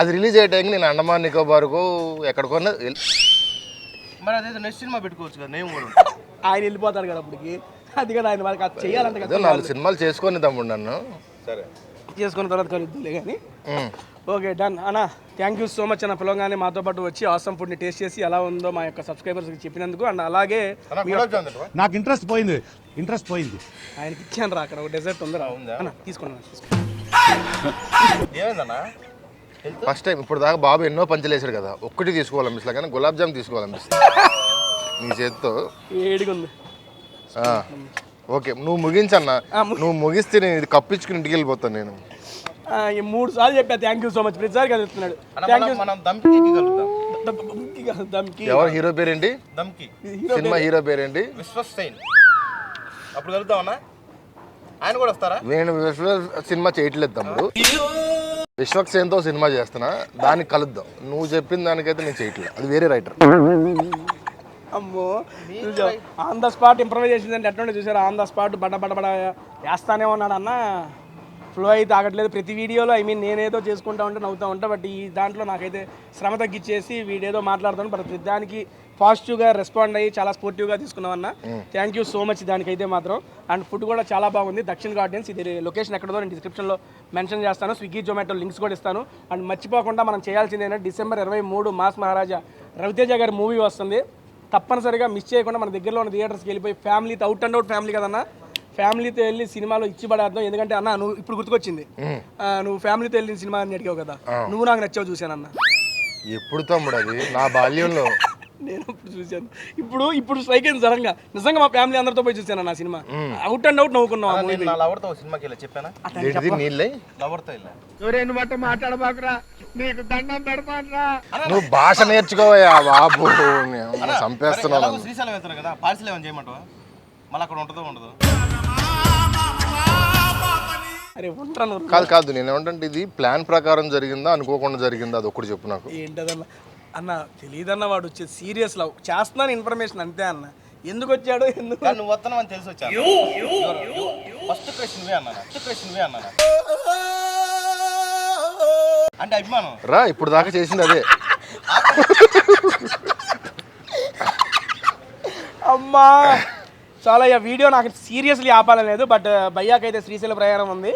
అది రిలీజ్ అయ్యే టైంకి నేను అండమాన్ నికోబార్కు ఎక్కడికో. మరి అదే నెక్స్ట్ సినిమా పెట్టుకోవచ్చు కదా. నేను కూడా ఆయన వెళ్ళిపోతాడు కదా అప్పటికి. అది కదా ఆయన వాళ్ళకి అది చేయాలంటే కదా. 4 సినిమాలు చేసుకొని తమ్ముడు నన్ను. సరే చేసుకున్న తర్వాత కలుద్దులే కానీ. ఓకే డన్ అన్న, థ్యాంక్ యూ సో మచ్ అన్న. పిలవగానే మాతో పాటు వచ్చి ఆసమ్ ఫుడ్ని టేస్ట్ చేసి ఎలా ఉందో మా యొక్క సబ్స్క్రైబర్స్కి చెప్పినందుకు. అండ్ అలాగే నాకు ఇంట్రెస్ట్ పోయింది. ఆయనకి ఇచ్చాను రా, అక్కడ ఒక డెజర్ట్ ఉందా అన్న, తీసుకున్నాను. ఏమైందన్నా? ఫస్ట్ టైం ఇప్పుడు దాకా బాబు ఎన్నో పంచలు వేసాడు కదా, ఒక్కటి తీసుకోవాలనిపిస్తుంది కానీ గులాబ్ జామ్ తీసుకోవాలనిపిస్తుంది నీ చేతితో. ఏడిగా ఉంది. ఓకే నువ్వు ముగించన్నా. నువ్వు ముగిస్తే నేను ఇది కప్పించుకుని ఇంటికి వెళ్ళిపోతాను. నేను 3 సార్లు చెప్పా థ్యాంక్ యూ సో మచ్. ప్రతిసారి కలుగుతున్నాడు. మనం దమ్కి కలుగుతాం. ఎవరు హీరో పేరేంటి? దమ్కి సినిమా హీరో పేరేంటి? విశ్వసేన్. అప్పుడు కలుద్దామన్నా? ఆయన కూడా వస్తారా? నేను సినిమా చేయట్లేదు తమ్ముడు. విశ్వక్సేన్తో సినిమా చేస్తున్నా, దానికి కలుద్దాం. నువ్వు చెప్పిన దానికైతే నేను చేయట్లేదు, అది వేరే రైటర్. అమ్మో ఆన్ ద స్పాట్ ఇంప్రూవైజ్ చేసిందంటే ఎట్లా చూసారు? ఆన్ ద స్పాట్ బడ వేస్తానే ఉన్నాడు అన్న. ఫ్లో అయితే ఆగట్లేదు. ప్రతి వీడియోలో నేనేదో చేసుకుంటా ఉంటే నవ్వుతూ ఉంటా. బట్ ఈ దాంట్లో నాకైతే శ్రమ తగ్గించేసి వీడేదో మాట్లాడుతాను. ప్రతి దానికి పాజిటివ్గా రెస్పాండ్ అయ్యి చాలా స్పోర్టివ్గా తీసుకున్నామన్న. థ్యాంక్ యూ సో మచ్ దానికైతే మాత్రం. అండ్ ఫుడ్ కూడా చాలా బాగుంది. దక్షిణ్ గార్డెన్స్, ఇది లొకేషన్ ఎక్కడదో నేను డిస్క్రిప్షన్లో మెన్షన్ చేస్తాను. స్విగ్గీ జొమాటో లింక్స్ కూడా ఇస్తాను. అండ్ మర్చిపోకుండా మనం చేయాల్సింది ఏంటంటే డిసెంబర్ 23 మాస్ మహారాజా రవితేజ గారి మూవీ వస్తుంది. తప్పనిసరిగా మిస్ చేయకుండా మన దగ్గరలో ఉన్న థియేటర్స్కి వెళ్ళిపోయి ఫ్యామిలీతో అవుట్ అండ్ అవుట్ ఫ్యామిలీ కదన్నా, ఫ్యామిలీతో వెళ్ళి సినిమాలో ఇచ్చి పడేద్దాం. ఎందుకంటే అన్న నువ్వు ఇప్పుడు గుర్తుకొచ్చింది, నువ్వు ఫ్యామిలీతో వెళ్ళిన సినిమా అని అడిగావు కదా, నువ్వు నాకు నచ్చావు చూశానన్న. ఎప్పుడు తమ్ముడు అది నా బాల్యంలో నేను ఇప్పుడు చూశాను. ఇప్పుడు స్ట్రైక్ అయింది సడన్గా. నిజంగా మా ఫ్యామిలీ అందరితో పోయి చూశాను నా సినిమా. అవుట్ అండ్ అవుట్ నవ్వుకున్నాం. నేను నా లవర్తో సినిమాకి వెళ్ళా చెప్పానా? నీళ్ళే లవర్తో వెళ్ళా. మాట్లాడబాకురా, నీకు దండం పెడతానరా. నువ్వు భాష నేర్చుకోవయ్యా బాబు, చంపేస్తున్నావు. శ్రీశైలం వెళ్తాను కదా, పార్సిల్ ఏమైనా చేయమంటావా? మళ్ళీ అక్కడ ఉంటుందో ఉండదు. అరే ఉంటాను. కాదు నేను ఏమంటే ఇది ప్లాన్ ప్రకారం జరిగిందా అనుకోకుండా జరిగిందా అది ఒక్కటి చెప్పు నాకు. ఏంటదన్న అన్న తెలియదన్న, వాడు వచ్చేది సీరియస్ లవ్ చేస్తున్నాను ఇన్ఫర్మేషన్ అంతే అన్న. ఎందుకు వచ్చాడో ఎందుకు నువ్వు వస్తున్నావు అని తెలిసి వచ్చాను. ఫస్ట్ క్రష్ నువ్వే అన్నా అంటే అభిమానం రా. ఇప్పుడు దాకా చేసింది అదే. అమ్మా చాలా వీడియో నాకు సీరియస్లీ ఆపాలలేదు. బట్ భయ్యాకి అయితే శ్రీశైల ప్రయాణం ఉంది.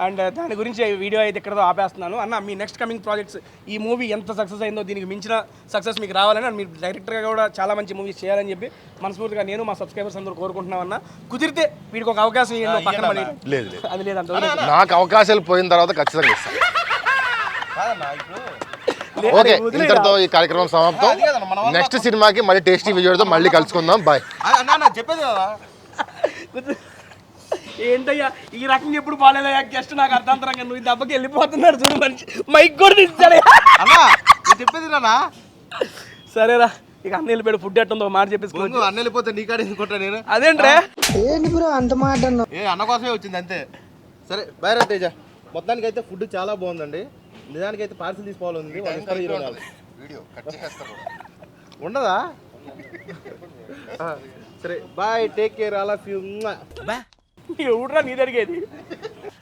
అండ్ దాని గురించి వీడియో అయితే ఇక్కడతో ఆపేస్తున్నాను. అన్న మీ నెక్స్ట్ కమింగ్ ప్రాజెక్ట్స్, ఈ మూవీ ఎంత సక్సెస్ అయిందో దీనికి మించిన సక్సెస్ మీకు రావాలని, అండ్ మీరు డైరెక్టర్గా కూడా చాలా మంచి మూవీస్ చేయాలని చెప్పి మనస్ఫూర్తిగా నేను మా సబ్స్క్రైబర్స్ అందరూ కోరుకుంటున్నాం అన్న. కుదిరితే వీడికి ఒక అవకాశం ఇవ్వండి. పక్కన పడి లేదు అది లేదంట. నాకు అవకాశాలు పోయిన తర్వాత ఖచ్చితంగా ఇస్తాను. ఇప్పుడు ఓకే, ఇంతటితో ఈ కార్యక్రమం సమాప్తం. నెక్స్ట్ సినిమాకి మళ్ళీ టేస్టీ విజువల్తో మళ్ళీ కలుసుకుందాం. బాయ్. చెప్పేది కదా ఏంటయ్యా ఈ రకంగా ఎప్పుడు బాగాలేదయ్యా గెస్ట్, నాకు అర్థాంతరంగా నువ్వు దెబ్బకి వెళ్ళిపోతున్నాడు చూడు మనిషి. మైక్ కూడా తీస్తాడే అన్నా, చెప్పేది రానా? సరేరా, ఇక అన్న వెళ్ళిపోయాడు. ఫుడ్ ఎట్టుందో మాట చెప్పేసుకోవచ్చు. అన్న వెళ్ళిపోతే నీకాడే అనుకుంటా నేను. అదేంట్రా అంత మాట అన్న కోసమే వచ్చింది అంతే. సరే బైరా తేజ. మొత్తానికి అయితే ఫుడ్ చాలా బాగుందండి. నిజానికి అయితే పార్సిల్ తీసుకోవాలని ఉండదా? సరే bye, take care, all of you. ఎవడ్రా నీ జరిగేది?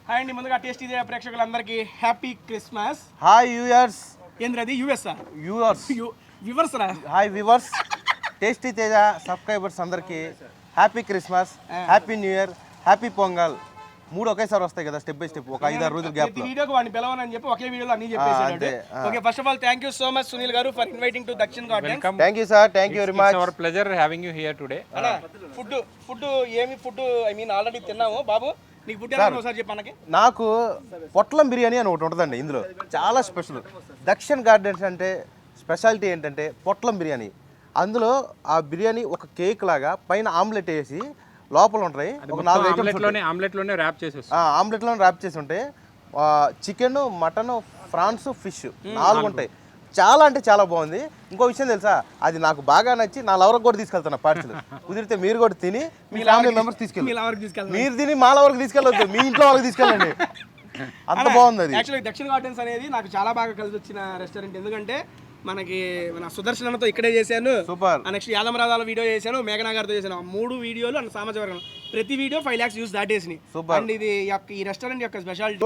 హాయ్ అండి, ముందుగా టేస్టీ ప్రేక్షకులందరికీ హ్యాపీ క్రిస్మస్. Hi viewers. ఏంద్ర అది యుఎస్ వ్యూవర్స్ రా. Hi viewers. Tasty Teja subscribers అందరికీ happy Christmas, happy new year, happy Pongal. 3 ఒకేసారి వస్తాయి కదా, స్టెప్ బై స్టెప్, ఒక 5-6 రోజుల గ్యాప్ లో. వీడియోకి వాడిని పిలవనని చెప్పి ఒకే వీడియోలో అన్ని చెప్పేసాడు. Okay, first of all thank you so much Sunil గారు for inviting to Dakshin gardens. Thank you sir, thank you very much. Our pleasure having you here today. Food ఏమి ఫుడ్ ఆల్రెడీ తిన్నాము. బాబు నీకు ఫుడ్ ఎలా ఒకసారి చెప్పు మనకి. నాకు పొట్లం బిర్యానీ అని ఒకటి ఉంటుందండి, ఇందులో చాలా స్పెషల్. దక్షిణ్ గార్డెన్స్ అంటే స్పెషాలిటీ ఏంటంటే పొట్లం బిర్యానీ. అందులో ఆ బిర్యానీ ఒక కేక్ లాగా పైన ఆమ్లెట్ వేసి లోపల ఉంటాయి. ఒక 4 ఆమ్లెట్లోనే ర్యాప్ చేసి ఆమ్లెట్లోనే ర్యాప్ చేసి ఉంటాయి. చికెన్, మటన్, ఫ్రాన్స్, ఫిష్ 4 ఉంటాయి. చాలా అంటే చాలా బాగుంది. ఇంకో విషయం తెలుసా, అది నాకు బాగా నచ్చి నా లవర్కి కూడా తీసుకెళ్తాను పార్సల్. కుదిరితే మీరు కూడా తిని మీ ఫ్యామిలీ మెంబర్స్ తీసుకెళ్ళి, మీరు తిని మా లవర్కి తీసుకెళ్ళొద్దు, మీ ఇంట్లో వాళ్ళకి తీసుకెళ్ళండి. అంత బాగుంది అది. యాక్చువల్లీ దక్షిణ గార్డెన్స్ అనేది నాకు చాలా బాగా కలిసి వచ్చిన రెస్టారెంట్. ఎందుకంటే మనకి మన సుదర్శనతో ఇక్కడే చేశాను, సూపర్. నెక్స్ట్ యాదమరాజాల వీడియో చేశాను, మేఘనా గారితో చేశాను. 3 వీడియోలు అండ్ సామాజిక ప్రతి వీడియో 5 lakhs వ్యూస్ దాటేసినాయి. అండ్ ఇది ఈ రెస్టారెంట్ యొక్క స్పెషాలిటీ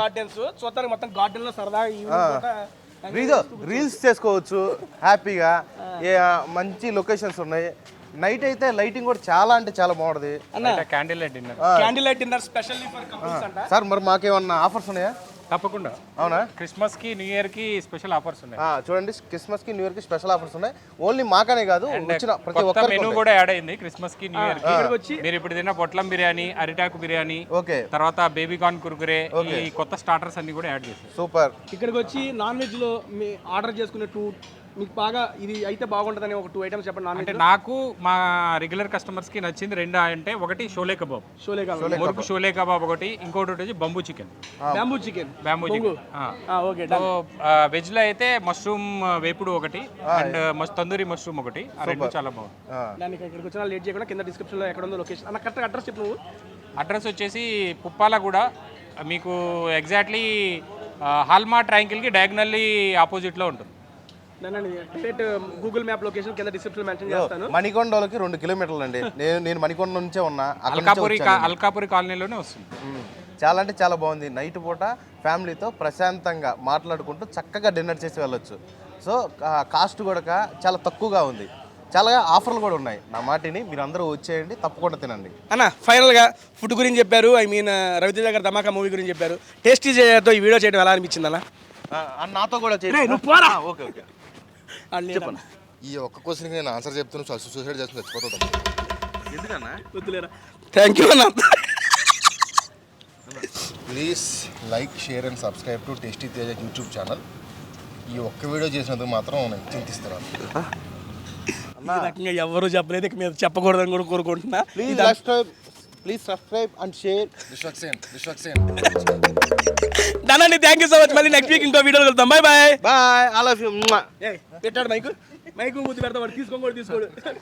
గార్డెన్స్. చూడటానికి మొత్తం గార్డెన్ లో సరదాగా రీల్స్ చేసుకోవచ్చు హ్యాపీగా. మంచి లొకేషన్స్ ఉన్నాయి. నైట్ అయితే లైటింగ్ కూడా చాలా అంటే చాలా బాగుంటది. Candle light dinner specially for couples అంట. సార్ మరి మాకేమన్నా ఆఫర్స్ ఉన్నాయా? తప్పకుండా. అవునా? క్రిస్మస్ కి న్యూ ఇయర్ కి స్పెషల్ ఆఫర్స్ ఉన్నాయి. చూడండి, క్రిస్మస్ కి న్యూ ఇయర్ కి స్పెషల్ ఆఫర్స్ ఉన్నాయి. ఓన్లీ మాకనే కాదు, వచ్చిన ప్రతి ఒక్కరికి మెనూ కూడా యాడ్ అయింది క్రిస్మస్ కి న్యూ ఇయర్ కి. మీరు ఇప్పుడు తిన్న పొట్లం బిర్యానీ, అరిటాకు బిర్యానీ, ఓకే, తర్వాత బేబీ కార్న్ కుర్కురే, ఈ కొత్త స్టార్టర్స్ అన్ని కూడా యాడ్ చేశారు. సూపర్. ఇక్కడికి వచ్చి నాన్ వెజ్ లో మీ ఆర్డర్ చేసుకునే 2 మీకు బాగా ఇది అయితే బాగుంటుందని ఒక 2 ఐటమ్స్ చెప్పండి. నాన్ అంటే నాకు మా రెగ్యులర్ కస్టమర్స్ కి నచ్చింది 2 అంటే, ఒకటి షోలే కబాబ్, మురుకు షోలే కబాబ్ ఒకటి, ఇంకోటి వచ్చి బంబూ చికెన్. ఓకే. వెజ్ లో అయితే మష్రూమ్ వేపుడు ఒకటి అండ్ తందూరి మష్రూమ్ ఒకటి. ఆ 2 చాలా బాగుంది. దానికి ఇక్కడికి వచ్చినా లేట్ చేయకుండా కింద డిస్క్రిప్షన్ లో ఎక్కడ ఉందో లొకేషన్ అన్న కరెక్ట్ అడ్రస్ చెప్పు నువ్వు. అడ్రస్ వచ్చేసి పుప్పాలగూడ, మీకు ఎగ్జాక్ట్లీ హాల్మార్ట్ ట్రయాంగిల్ కి డయాగ్నల్లీ ఆపోజిట్ లో ఉంటుంది. డైరెక్ట్ గూగుల్ మ్యాప్ లొకేషన్ కింద డిస్క్రిప్షన్ మెన్షన్ చేస్తాను. మణికొండకి 2 కిలోమీటర్లు అండి. నేను మణికొండ నుంచే ఉన్నా. అల్కాపురి కాలనీలోనే వస్తుంది. చాలా అంటే చాలా బాగుంది. నైట్ పూట ఫ్యామిలీతో ప్రశాంతంగా మాట్లాడుకుంటూ చక్కగా డిన్నర్ చేసి వెళ్ళొచ్చు. సో కాస్ట్ కూడా చాలా తక్కువగా ఉంది. చాలా ఆఫర్లు కూడా ఉన్నాయి. నా మాటిని మీరు అందరూ వచ్చేయండి, తప్పకుండా తినండి. అన్న ఫైనల్గా ఫుడ్ గురించి చెప్పారు, ఐ మీన్ రవితేజ గారి ధమాకా మూవీ గురించి చెప్పారు. టేస్టీతో ఈ వీడియో చేయడం ఎలా అనిపించింది అన్న? నాతో కూడా ఓకే ఓకే చెప్పండి. ఈ ఒక్క క్వశ్చన్కి నేను ఆన్సర్ చెప్తున్నాను, సూసైడ్ చేసి చచ్చిపోతాను. ఎందుకన్నా? థ్యాంక్ యూ అన్న. Please like, share and subscribe to tasty Teja YouTube channel. ఈ ఒక్క వీడియో చేసినందుకు మాత్రం నేను చింతిస్తున్నాను. ఈ రకంగా ఎవరు చెప్పలేదు, ఇక మీరు చెప్పకూడదని కూడా కోరుకుంటున్నా. Please subscribe and share. Vishwaksen దానండి, థ్యాంక్ యూ సో మచ్. మళ్ళీ నెక్స్ట్ వీక్ ఇంకో వీడియోలో వెళ్తాం. Bye bye. Bye, I love you. పెట్టాడు మైకు ముద్దు పెడతా, వాడు తీసుకోండి.